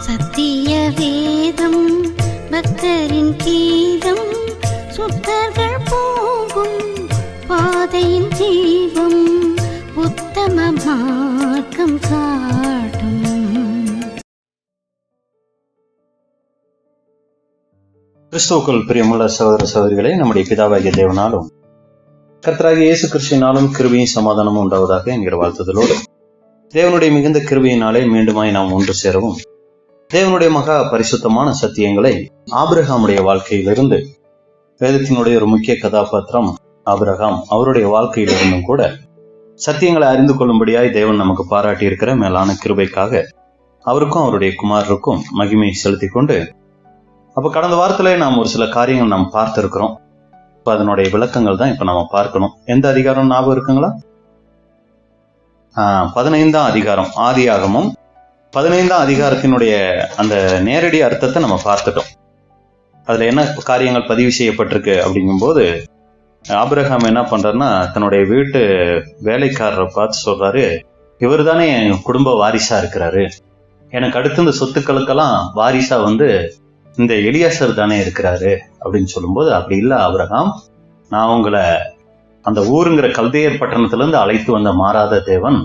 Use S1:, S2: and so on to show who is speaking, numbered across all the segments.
S1: சத்திய வேதம் பக்தரின் கீதம், சுத்தர்கள் போகும் பாதையின் தீபம், உத்தம மார்க்கம் காட்டும்.
S2: கிறிஸ்துவுக்குள் பிரியமுள்ள சகோதர சகோதரிகளே, நம்முடைய பிதாவாகிய தேவனாலும் கர்த்தராகிய இயேசு கிறிஸ்துவினாலும் கிருபையும் சமாதானமும் உண்டாவதாக என்கிற வாழ்த்துதலோடு, தேவனுடைய மிகுந்த கிருபையினாலே மீண்டுமாய் நாம் ஒன்று சேரவும், தேவனுடைய மகா பரிசுத்தமான சத்தியங்களை ஆபிரகாமுடைய வாழ்க்கையிலிருந்து, வேதத்தினுடைய ஒரு முக்கிய கதாபாத்திரம் ஆபிரகாம், அவருடைய வாழ்க்கையிலிருந்தும் கூட சத்தியங்களை அறிந்து கொள்ளும்படியாய் தேவன் நமக்கு பாராட்டி இருக்கிற மேலான கிருபைக்காக அவருக்கும் அவருடைய குமாரருக்கும் மகிமையை செலுத்தி கொண்டு, அப்ப கடந்த வாரத்திலே நாம் ஒரு சில காரியங்கள் நாம் பார்த்திருக்கிறோம். இப்ப அதனுடைய விளக்கங்கள் தான் இப்ப நம்ம பார்க்கணும். எந்த அதிகாரம் ஞாபகம் இருக்குங்களா? 15ஆம் அதிகாரம், ஆதியாகமம் 15ஆம் அதிகாரத்தினுடைய அந்த நேரடி அர்த்தத்தை நம்ம பார்த்துட்டோம். அதுல என்ன காரியங்கள் பதிவு செய்யப்பட்டிருக்கு அப்படிங்கும்போது, ஆபிரகாம் என்ன பண்றாருன்னா, தன்னுடைய வீட்டு வேலைக்காரரை பார்த்து சொல்றாரு, இவர் தானே என் குடும்ப வாரிசா இருக்கிறாரு, எனக்கு அடுத்து இந்த சொத்துக்களுக்கெல்லாம் வாரிசா இந்த எலியாசர் தானே இருக்கிறாரு அப்படின்னு சொல்லும்போது, அப்படி இல்லை ஆபிரகாம், நான் உங்களை அந்த ஊருங்கிற கல்தேயர் பட்டணத்துல இருந்து அழைத்து வந்த மாறாத தேவன்,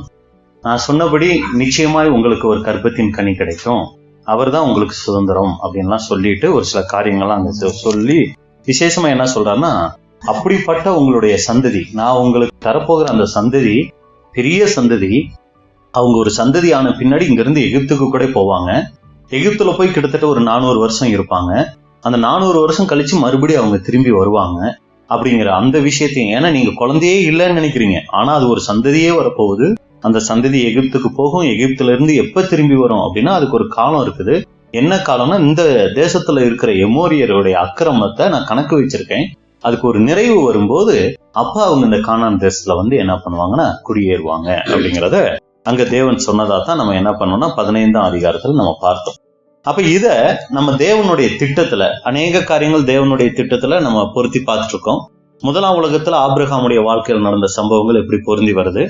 S2: நான் சொன்னபடி நிச்சயமாய் உங்களுக்கு ஒரு கர்ப்பத்தின் கனி கிடைக்கும், அவர் தான் உங்களுக்கு சுதந்திரம் அப்படின்லாம் சொல்லிட்டு ஒரு சில காரியங்கள்லாம் அங்க சொல்லி விசேஷமா என்ன சொல்றாருன்னா, அப்படிப்பட்ட உங்களுடைய சந்ததி, நான் உங்களுக்கு தரப்போகிற அந்த சந்ததி பெரிய சந்ததி, அவங்க ஒரு சந்ததி ஆன பின்னாடி இங்க இருந்து எகிப்துக்கு கூட போவாங்க, எகிப்துல போய் கிட்டத்தட்ட ஒரு 400 வருஷம் இருப்பாங்க, அந்த 400 வருஷம் கழிச்சு மறுபடியும் அவங்க திரும்பி வருவாங்க அப்படிங்கிற அந்த விஷயத்தையும், ஏன்னா நீங்க குழந்தையே இல்லைன்னு நினைக்கிறீங்க, ஆனா அது ஒரு சந்ததியே வரப்போகுது, அந்த சந்ததி எகிப்துக்கு போகும், எகிப்துல இருந்து எப்ப திரும்பி வரும் அப்படின்னா அதுக்கு ஒரு காலம் இருக்குது. என்ன காலம்னா, இந்த தேசத்துல இருக்கிற எமோரியருடைய அக்கிரமத்தை நான் கணக்கு வச்சிருக்கேன், அதுக்கு ஒரு நிறைவு வரும்போது அப்ப அவங்க இந்த கானான் தேசத்துல என்ன பண்ணுவாங்கன்னா குடியேறுவாங்க அப்படிங்கிறத அங்க தேவன் சொன்னதா தான் நம்ம என்ன பண்ணோம்னா 15ஆம் அதிகாரத்துல நம்ம பார்த்தோம். அப்ப இத நம்ம தேவனுடைய திட்டத்துல அநேக காரியங்கள் தேவனுடைய திட்டத்துல நம்ம பொருத்தி பார்த்துட்டு இருக்கோம். முதலாம் உலகத்துல ஆபிரகாமுடைய வாழ்க்கையில் நடந்த சம்பவங்கள் எப்படி பொருந்தி வருது,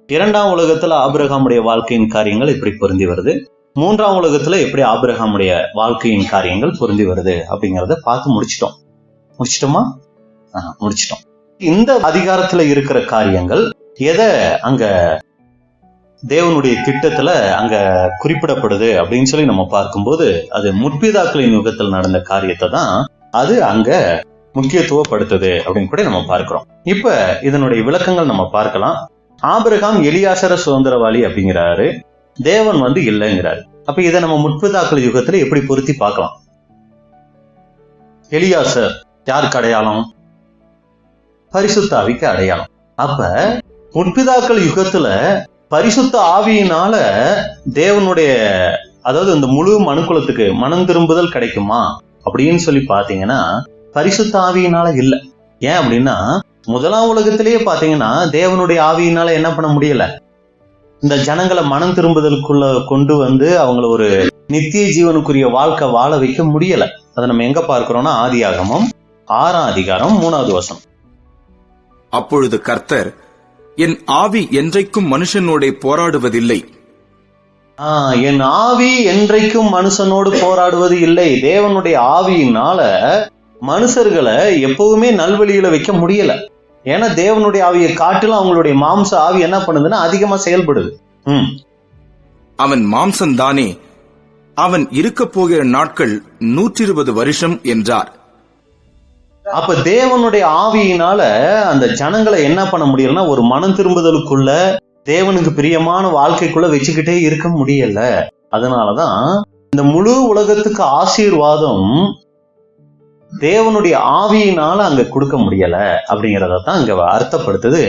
S2: இரண்டாம் உலகத்துல ஆபிரகாமுடைய வாழ்க்கையின் காரியங்கள் எப்படி பொருந்தி வருது, மூன்றாம் உலகத்துல எப்படி ஆபிரகாமுடைய வாழ்க்கையின் காரியங்கள் பொருந்தி வருது அப்படிங்கிறத பார்த்து முடிச்சிட்டோமா? முடிச்சிட்டோம். இந்த அதிகாரத்துல இருக்கிற காரியங்கள் எதை அங்க தேவனுடைய திட்டத்துல அங்க குறிப்பிடப்படுது அப்படின்னு சொல்லி நம்ம பார்க்கும்போது, அது முற்பிதாக்களின் யுகத்தில் நடந்த காரியத்தை தான் அது அங்க முக்கியத்துவப்படுத்துது அப்படின்னு கூட நம்ம பார்க்கிறோம். இப்ப இதனுடைய விளக்கங்கள் நம்ம பார்க்கலாம். ஆபிரகாம் எலியாசர சுதந்திரவாளி அப்படிங்கிறாரு, தேவன் இல்லைங்கிறாரு. அப்ப இதை நம்ம முற்பிதாக்கள் யுகத்துல எப்படி பொருத்தி பார்க்கலாம்? எலியாசர் யாருக்கு அடையாளம்? பரிசுத்த ஆவிக்கு அடையாளம். அப்ப முற்பிதாக்கள் யுகத்துல பரிசுத்த ஆவியினால தேவனுடைய, அதாவது இந்த முழு மனுக்குலத்துக்கு மனம் திரும்புதல் கிடைக்குமா அப்படின்னு சொல்லி பாத்தீங்கன்னா பரிசுத்த ஆவியினால இல்ல. ஏன் அப்படின்னா, முதலாம் உலகத்திலேயே பாத்தீங்கன்னா தேவனுடைய ஆவியினால என்ன பண்ண முடியல, இந்த ஜனங்களை மனம் திரும்புதலுக்குள்ள கொண்டு அவங்கள ஒரு நித்திய ஜீவனுக்குரிய வாழ்க்கை வாழ வைக்க முடியல. அதை நம்ம எங்க பார்க்கிறோம்னா ஆதியாகமம் 6ஆம் அதிகாரம் 3வது வசனம்.
S3: அப்பொழுது கர்த்தர், என் ஆவி என்றைக்கும் மனுஷனோட போராடுவதில்லை.
S2: என் ஆவி என்றைக்கும் மனுஷனோடு போராடுவது இல்லை. தேவனுடைய ஆவியினால மனுஷர்களை எப்பவுமே நல்வழியில வைக்க முடியல. ஏன்னா தேவனுடைய ஆவியை காட்டிலும் அவங்களுடைய மாம்ச ஆவி என்ன பண்ணுதுன்னா அதிகமா செயல்படுது.
S3: அவன் மாம்சம் தானே, அவன் இருக்க போகிற நாட்கள் 120 வருஷம் என்றார்.
S2: அப்ப தேவனுடைய ஆவியினால அந்த ஜனங்களை என்ன பண்ண முடியலன்னா ஒரு மனம் திரும்புதலுக்குள்ள தேவனுக்கு பிரியமான வாழ்க்கைக்குள்ள வச்சுக்கிட்டே இருக்க முடியல. அதனாலதான் இந்த முழு உலகத்துக்கு ஆசீர்வாதம் தேவனுடைய ஆவியினால அங்க கொடுக்க முடியல அப்படிங்கறத தான் அங்க அர்த்தப்படுத்துது.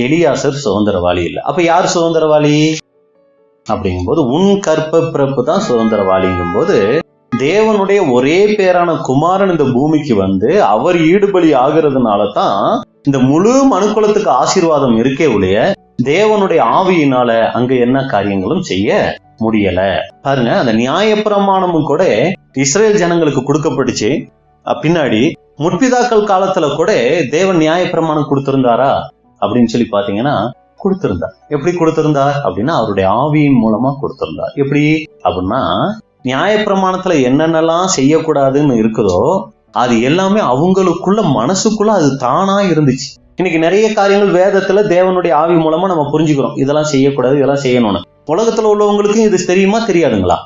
S2: எலியாசர் சுதந்திரவாளி இல்லை. அப்ப யார் சுதந்திரவாளி அப்படிங்கும்போது, உன் கற்ப பிறப்பு தான் சுதந்திரவாளிங்கும் போது, தேவனுடைய ஒரே பேரான குமாரன் இந்த பூமிக்கு அவர் ஈடுபலி ஆகிறதுனால தான் இந்த முழு மனுக்குலத்துக்கு ஆசீர்வாதம் இருக்கே ஒழிய தேவனுடைய ஆவியினால அங்க என்ன காரியங்களும் செய்ய முடியல. பாருங்க, அந்த நியாயப்பிரமாணமும் கூட இஸ்ரேல் ஜனங்களுக்கு கொடுக்கப்பட்டுச்சு. பின்னாடி முற்பிதாக்கள் காலத்துல கூட தேவன் நியாயப்பிரமாணம் கொடுத்திருந்தாரா அப்படின்னு சொல்லி பாத்தீங்கன்னா கொடுத்திருந்தார். எப்படி கொடுத்திருந்தார் அப்படின்னா அவருடைய ஆவியின் மூலமா கொடுத்திருந்தார். எப்படி அப்படின்னா, நியாயப்பிரமாணத்துல என்னென்னலாம் செய்யக்கூடாதுன்னு இருக்குதோ அது எல்லாமே அவங்களுக்குள்ள மனசுக்குள்ள அது தானா இருந்துச்சு. இன்னைக்கு நிறைய காரியங்கள் வேதத்துல தேவனுடைய ஆவி மூலமா நம்ம புரிஞ்சுக்கிறோம், இதெல்லாம் செய்யக்கூடாது, இதெல்லாம் செய்யணும்னு. உலகத்துல உள்ளவங்களுக்கும் இது தெரியுமா தெரியாதுங்களா?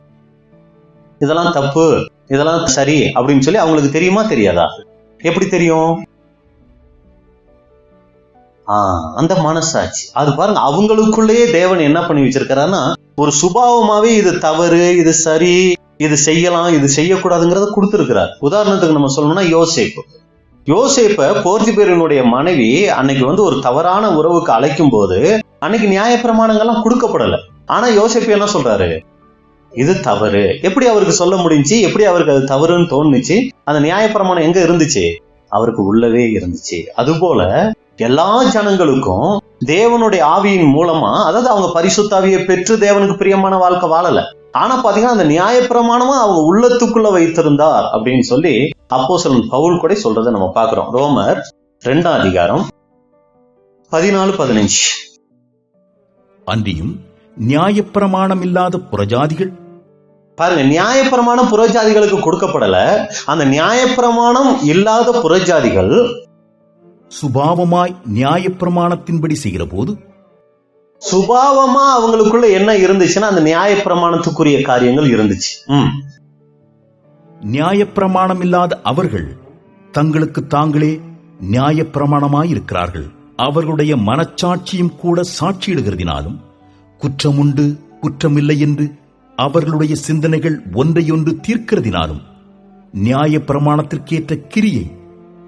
S2: இதெல்லாம் தப்பு, இதெல்லாம் சரி அப்படின்னு சொல்லி அவங்களுக்கு தெரியுமா தெரியாதா? எப்படி தெரியும்? அந்த மனசாட்சி அது பாருங்க, அவங்களுக்குள்ளேயே தேவன் என்ன பண்ணி வச்சிருக்கிறாருன்னா ஒரு சுபாவமாவே இது தவறு, இது சரி, இது செய்யலாம், இது செய்யக்கூடாதுங்கிறத கொடுத்திருக்கிறார். உதாரணத்துக்கு நம்ம சொல்லணும்னா யோசேப்ப போர்த்திபேரினுடைய மனைவி அன்னைக்கு ஒரு தவறான உறவுக்கு அழைக்கும் போது அன்னைக்கு நியாயப்பிரமாணங்கள்லாம் கொடுக்கப்படல. ஆனா யோசேப்பு என்ன சொல்றாரு? இது தவறு. எப்படி அவருக்கு சொல்ல முடிஞ்சு? எப்படி அவருக்கு அது தவறுன்னு தோணுச்சு? அந்த நியாயப்பிரமாணம் எங்க இருந்துச்சு? அவருக்கு உள்ளவே இருந்துச்சு. அதுபோல எல்லா ஜனங்களுக்கும் தேவனுடைய ஆவியின் மூலமா, அதாவது அவங்க பரிசுத்தாவியை பெற்று தேவனுக்கு பிரியமான வாழ்க்கை வாழல, ஆனா பாத்தீங்கன்னா அந்த நியாயப்பிரமாணமா அவங்க உள்ளத்துக்குள்ள வைத்திருந்தார் அப்படின்னு சொல்லி அப்போஸ்தலன் பவுல் கூட சொல்றதை நம்ம பாக்குறோம். ரோமர் 2ஆம் அதிகாரம் 14-15.
S4: அன்றியும் நியாயப்பிரமாணம் இல்லாத புறஜாதிகள்,
S2: பாருங்க, நியாயப்பிரமாணம் புறஜாதிகளுக்கு கொடுக்கப்படல. அந்த நியாயப்பிரமாணம் இல்லாத புறஜாதிகள்
S4: சுபாவமாய் நியாயப்பிரமாணத்தின்படி செய்கிற போது,
S2: சுபாவமா அவங்களுக்குள்ள என்ன இருந்துச்சுன்னா அந்த நியாயப்பிரமாணத்துக்குரிய காரியங்கள் இருந்துச்சு.
S4: நியாயப்பிரமாணம் இல்லாத அவர்கள் தங்களுக்கு தாங்களே நியாயப்பிரமாணமாயிருக்கிறார்கள். அவர்களுடைய மனச்சாட்சியும் கூட சாட்சியிடுகிறதினாலும் குற்றமுண்டு குற்றமில்லை என்று அவர்களுடைய சிந்தனைகள் ஒன்றையொன்று தீர்க்கிறதினாலும் நியாயப்பிரமாணத்திற்கேற்ற கிரியை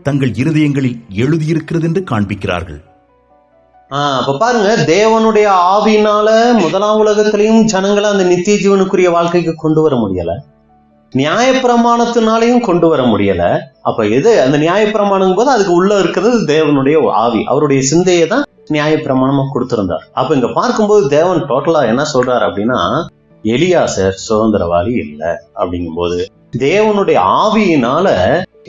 S4: தங்கள் இருதயங்களில் எழுதியிருக்கிறது என்று காண்பிக்கிறார்கள்.
S2: அப்ப பாருங்க, தேவனுடைய ஆவியினால முதலாம் உலகத்திலையும் ஜனங்களை அந்த நித்திய ஜீவனுக்குரிய வாழ்க்கைக்கு கொண்டு வர முடியல, நியாயப்பிரமாணத்தினாலையும் கொண்டு வர முடியல. அப்ப எது அந்த நியாயப்பிரமாணம் போது அதுக்கு உள்ள இருக்கிறது தேவனுடைய ஆவி, அவருடைய சிந்தையை தான் நியாயப்பிரமாணமா கொடுத்திருந்தார். அப்ப இங்க பார்க்கும்போது தேவன் டோட்டலா என்ன சொல்றாரு அப்படின்னா, எலியாசர் சுதந்திரவாளி இல்லை அப்படிங்கும் போது தேவனுடைய ஆவியினால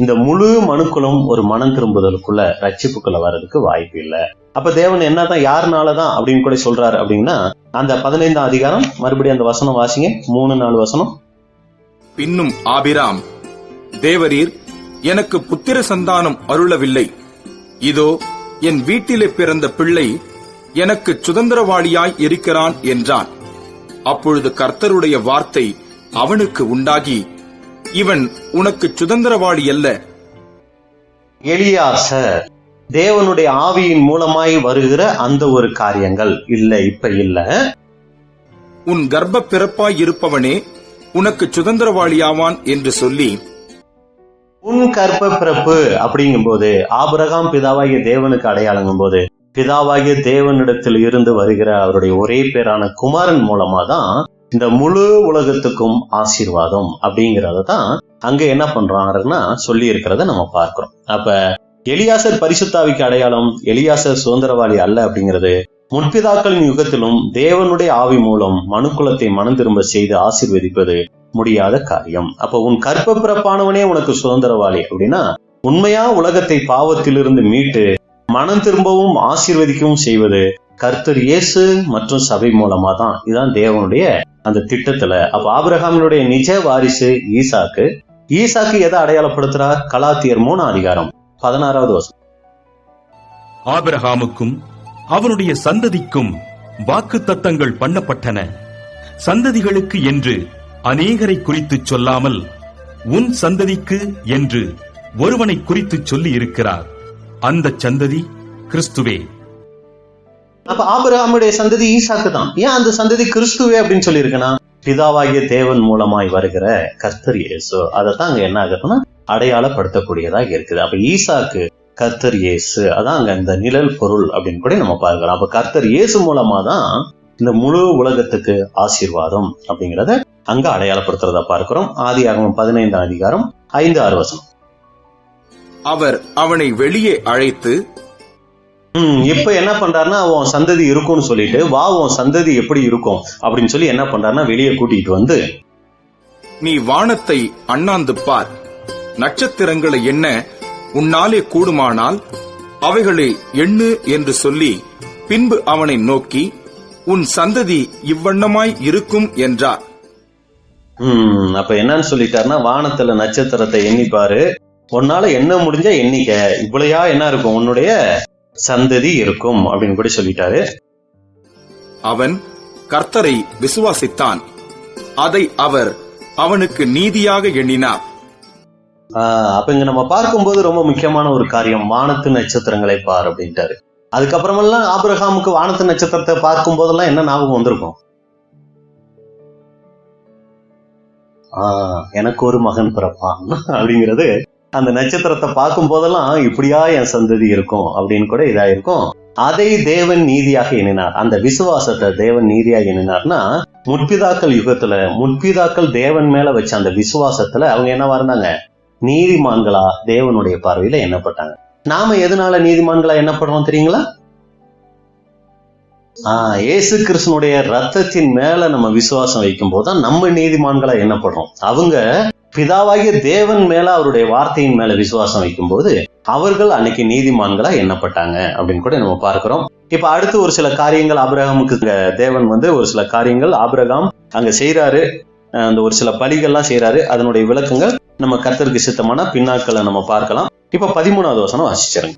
S2: இந்த முழு மனுக்குலம் ஒரு மனம் திரும்புதலுக்குள்ள ரட்சிப்புக்குள்ள வர்றதுக்கு வாய்ப்பு இல்லை. அப்ப தேவன் என்னதான் யாருனாலதான் அப்படின்னு கூட சொல்றாரு அப்படின்னா, அந்த 15ஆம் அதிகாரம் மறுபடியும் அந்த வசனம் வாசிங்க, 3-4 வசனம்.
S3: பின்னும் ஆபிராம், தேவரீர் எனக்கு புத்திர சந்தானம் அருளவில்லை, இதோ என் வீட்டிலே பிறந்த பிள்ளை எனக்கு சுதந்திரவாளியாய் இருக்கிறான் என்றான். அப்பொழுது கர்த்தருடைய வார்த்தை அவனுக்கு உண்டாகி, இவன் உனக்கு சுதந்திரவாளி அல்ல.
S2: எலியாசர் தேவனுடைய ஆவியின் மூலமாய் வருகிற அந்த ஒரு காரியங்கள் இல்ல, இப்ப இல்ல.
S3: உன் கர்ப்ப பிறப்பாய் இருப்பவனே உனக்கு சுதந்திரவாளியாவான் என்று சொல்லி,
S2: உன் கர்ப்ப பிறப்பு அப்படிங்கும் போது ஆபிரகாம் பிதாவாகிய தேவனுக்கு அடையாளங்கும் போது பிதாவாகிய தேவனிடத்தில் இருந்து வருகிற அவருடைய ஒரே பேரான குமாரன் மூலமா தான் இந்த முழு உலகத்துக்கும் ஆசீர்வாதம் அப்படிங்கறத தான் அங்க என்ன பண்றாங்கன்னா சொல்லி இருக்கிறத நம்ம பார்க்கிறோம். அப்ப எலியாசர் பரிசுத்தாவிக்கு அடையாளம், எலியாசர் சுதந்திரவாளி அல்ல அப்படிங்கிறது முற்பிதாக்களின் யுகத்திலும் தேவனுடைய ஆவி மூலம் மனுக்குலத்தை மனம் திரும்ப செய்து ஆசீர்வதிப்பது முடியாத காரியம். அப்ப உன் கற்ப பிறப்பானவனே உனக்கு சுதந்திரவாளி அப்படின்னா உண்மையா உலகத்தை பாவத்திலிருந்து மீட்டு மனம் திரும்பவும் ஆசீர்வதிக்கவும் செய்வது கர்த்தர் இயேசு மற்றும் சபை மூலமா தான். இதுதான் தேவனுடைய அந்த திட்டத்துல. அப்ப ஆபிரகாமினுடைய நிஜ வாரிசு ஈசாக்கு. ஈசாக்கு எதை அடையாளப்படுத்துறார்? கலாத்தியர் 3ஆம் அதிகாரம் 16வது வசனம்.
S4: ஆபிரகாமுக்கும் அவனுடைய சந்ததிக்கும் வாக்குத்தத்தங்கள் பண்ணப்பட்டன. சந்ததிகளுக்கு என்று அநேகரை குறித்து சொல்லாமல் உன் சந்ததிக்கு என்று ஒருவனை குறித்து சொல்லி இருக்கிறார். அந்த சந்ததி கிறிஸ்துவே.
S2: அப்ப ஆபிரகாமுடைய சந்ததி ஈசாக்கு தான். ஏன் அந்த சந்ததி கிறிஸ்துவே அப்படின்னு சொல்லி இருக்குன்னா, பிதாவாகிய தேவன் மூலமாய் வருகிற கர்த்தர் இயேசு. அதைத்தான் அங்க என்ன ஆகுதுன்னா அடையாளப்படுத்தக்கூடியதாக இருக்குது. அப்ப ஈசாக்கு கர்த்தர் இயேசு, அதான் அங்க இந்த நிழல் பொருள் அப்படின்னு கூட நம்ம பார்க்கிறோம். அப்ப கர்த்தர் இயேசு மூலமா தான் இந்த முழு உலகத்துக்கு ஆசீர்வாதம் அப்படிங்கிறத அங்க அடையாளப்படுத்துறதா பார்க்கிறோம். ஆதியாகமம் 15ஆம் அதிகாரம் 5-6 வசனம்.
S3: அவர் அவனை வெளியே அழைத்து,
S2: இப்ப என்ன பண்றாருன்னா உன் சந்ததி இருக்கும்னு சொல்லிட்டு, வா உன் சந்ததி எப்படி இருக்கும் அப்படின்னு சொல்லி என்ன பண்றாருன்னா வெளியே கூட்டிட்டு வந்து,
S3: நீ வானத்தை அண்ணாந்து பார், நட்சத்திரங்களை எண்ண உன்னாலே கூடுமானால் அவைகளை எண்ணு என்று சொல்லி, பின்பு அவனை நோக்கி, உன் சந்ததி இவ்வண்ணமாய் இருக்கும் என்றார்.
S2: அப்ப என்னன்னு சொல்லிட்டாருன்னா, வானத்துல நட்சத்திரத்தை எண்ணிப்பாரு, உன்னால என்ன முடிஞ்ச எண்ணிக்க, இவ்வளையா என்ன இருக்கும் உன்னுடைய சந்ததி இருக்கும் அப்படின்னு கூட சொல்லிட்டாரு.
S3: அவன் கர்த்தரை விசுவாசித்தான், அதை அவர் அவனுக்கு நீதியாக எண்ணினார்.
S2: அப்ப இங்க நம்ம பார்க்கும்போது ரொம்ப முக்கியமான ஒரு காரியம், வானத்து நட்சத்திரங்களை பார் அப்படின்ட்டாரு. அதுக்கப்புறமெல்லாம் ஆபிரகாமுக்கு வானத்து நட்சத்திரத்தை பார்க்கும் போதெல்லாம் என்ன ஞாபகம் வந்திருக்கும்? எனக்கு ஒரு மகன் பிறப்பான் அப்படிங்கிறது, அந்த நட்சத்திரத்தை பார்க்கும் போதெல்லாம் இப்படியா என் சந்ததி இருக்கும் அப்படின்னு கூட இதா இருக்கும். அதை தேவன் நீதியாக எண்ணினார். அந்த விசுவாசத்தை தேவன் நீதியாக எண்ணினார்னா, முற்பிதாக்கள் யுகத்துல முற்பிதாக்கள் தேவன் மேல வச்ச அந்த விசுவாசத்துல அவங்க என்னவா இருந்தாங்க? நீதிமான்களா தேவனுடைய பார்வையில எண்ணப்பட்டாங்க. நாம எதனால நீதிமான்களா எண்ணப்படுறோம் தெரியுங்களா? இயேசு கிறிஸ்துனுடைய ரத்தத்தின் மேல நம்ம விசுவாசம் வைக்கும் போதுதான் நம்ம நீதிமான்களா எண்ணப்படுறோம். அவங்க பிதாவாகிய தேவன் மேல அவருடைய வார்த்தையின் மேல விசுவாசம் வைக்கும் போது அவர்கள் அன்னைக்கு நீதிமான்களா எண்ணப்பட்டாங்க அப்படின்னு கூட நம்ம பார்க்கிறோம். இப்ப அடுத்து ஒரு சில காரியங்கள் ஆபிரகாமுக்கு தேவன் ஒரு சில காரியங்கள் ஆபிரகாம் அங்க செய்யறாரு, அந்த ஒரு சில பலிகள்லாம் செய்யறாரு. அதனுடைய விளக்கங்கள் நம்ம கர்த்தருக்கு சித்தமான பின்னாட்களை நம்ம பார்க்கலாம். இப்ப 13வது வசனம் வாசிச்சிருங்க.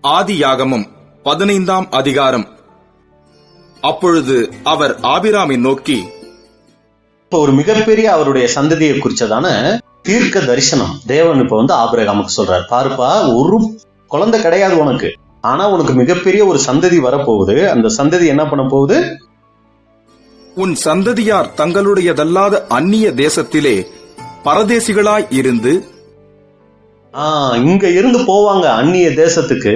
S3: ஆதியாகமம் 15ஆம் அதிகாரம். அப்பொழுது அவர் ஆபிராமை நோக்கி,
S2: இப்ப ஒரு மிகப்பெரிய அவருடைய சந்ததியை குறிச்சதான தீர்க்க தரிசனம் தேவன் இப்ப ஆபிரகாமுக்கு சொல்றாரு. பாருப்பா, ஒரு குழந்தை கிடையாது உனக்கு, ஆனா உனக்கு மிகப்பெரிய ஒரு சந்ததி வரப்போகுது. அந்த சந்ததி என்ன பண்ண போகுது?
S3: உன் சந்ததியார் தங்களுடையதல்லாத அந்நிய தேசத்திலே பரதேசிகளாய் இருந்து,
S2: இங்க இருந்து போவாங்க அந்நிய தேசத்துக்கு,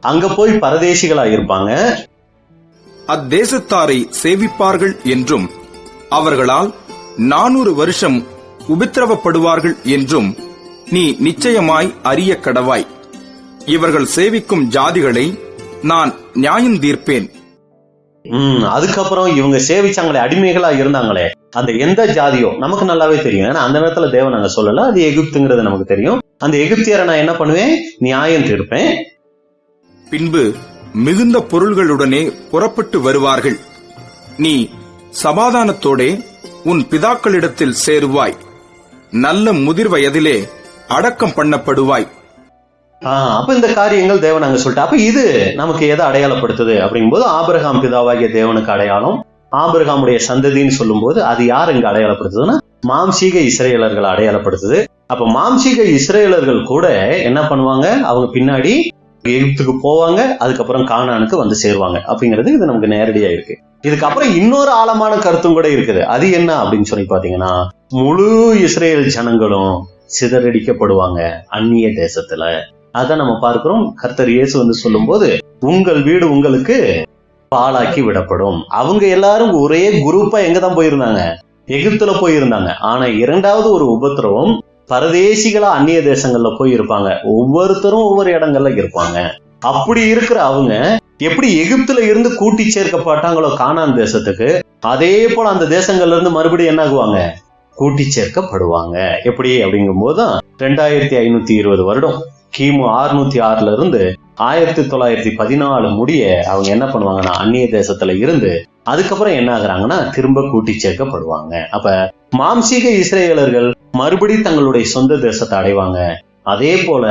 S2: அங்க போய் பரதேசிகளா இருப்பாங்க,
S3: அத்தேசத்தாரை சேவிப்பார்கள் என்றும் அவர்களால் 400 வருஷம் உபத்திரவப்படுவார்கள் என்றும் நீ நிச்சயமாய் அறிய கடவாய். இவர்கள் சேவிக்கும் ஜாதிகளை நான் நியாயம் தீர்ப்பேன்.
S2: அதுக்கப்புறம் இவங்க சேவிச்சாங்களே, அடிமைகளா இருந்தாங்களே, அந்த எந்த ஜாதியோ நமக்கு நல்லாவே தெரியும். ஏன்னா அந்த நேரத்துல தேவன் அங்க சொல்லல, அது எகிப்துங்கிறது நமக்கு தெரியும். அந்த எகிப்தியரை நான் என்ன பண்ணுவேன்? நியாயம் தீர்ப்பேன்.
S3: பின்பு மிகுந்த பொருள்களுடனே புறப்பட்டு வருவார்கள். நீ சமாதானத்தோடே உன் பிதாக்களிடத்தில் சேருவாய். நல்ல முதிர் வயதிலே அடக்கம் பண்ணப்படுவாய்.
S2: அப்ப இந்த காரியங்கள் தேவன் அங்க சொல்லிட்டு, அப்ப இது நமக்கு எதை அடையாளப்படுத்துது அப்படிங்கும்போது, ஆபிரகாம் பிதாவாகிய தேவனுக்கு அடையாளம். ஆபிரகாமுடைய சந்ததின்னு சொல்லும் போது அது யார் இங்க அடையாளப்படுத்துதுன்னா, மாம்சீக இஸ்ரேலர்கள் அடையாளப்படுத்துது. அப்ப மாம்சீக இஸ்ரேலர்கள் கூட என்ன பண்ணுவாங்க? அவங்க பின்னாடி எகிப்துக்கு போவாங்க, அதுக்கப்புறம் கானானுக்கு சேருவாங்க அப்படிங்கிறது இது நமக்கு நேரடியா இருக்கு. இதுக்கப்புறம் இன்னொரு ஆழமான கருத்தும் கூட இருக்குது. அது என்ன அப்படின்னு சொல்லி பாத்தீங்கன்னா, முழு இஸ்ரேல் ஜனங்களும் சிதறடிக்கப்படுவாங்க அந்நிய தேசத்துல. அதான் நம்ம பார்க்கிறோம். கர்த்தர் இயேசு சொல்லும் போது, உங்கள் வீடு உங்களுக்கு பாழாக்கி விடப்படும். அவங்க எல்லாரும் ஒரே குரூப்பா எங்கதான் போயிருந்தாங்க? எகிப்துல போயிருந்தாங்க. ஆனா இரண்டாவது ஒரு உபத்திரவம், பரதேசிகளா அந்நிய தேசங்கள்ல போயிருப்பாங்க. ஒவ்வொருத்தரும் ஒவ்வொரு இடங்கள்ல இருப்பாங்க. அப்படி இருக்கிற அவங்க எப்படி எகிப்துல இருந்து கூட்டி சேர்க்கப்பட்டாங்களோ கானான் தேசத்துக்கு, அதே போல அந்த தேசங்கள்ல இருந்து மறுபடியும் என்ன ஆகுவாங்க? கூட்டி சேர்க்கப்படுவாங்க. எப்படி அப்படிங்கும் போதுதான் 2520 வருடம் கிமு 606 இருந்து 1914 முடிய அவங்க என்ன பண்ணுவாங்கன்னா, அந்நிய தேசத்துல இருந்து அதுக்கப்புறம் என்ன ஆகுறாங்கன்னா திரும்ப கூட்டி சேர்க்கப்படுவாங்க. அப்ப மாம்சீக இஸ்ரேலர்கள் மறுபடி தங்களுடைய சொந்த தேசத்தை அடைவாங்க. அதே போல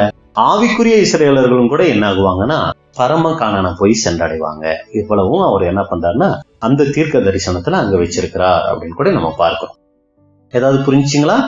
S2: ஆவிக்குரிய இஸ்ரேலர்களும் கூட என்ன ஆகுவாங்கன்னா பரம கானானை போய் சென்றடைவாங்க. இவ்வளவும் அவர் என்ன பண்றாருன்னா அந்த தீர்க்க தரிசனத்துல அங்க வச்சிருக்கிறார் அப்படின்னு கூட நம்ம பார்க்கிறோம். ஏதாவது புரிஞ்சுங்களா?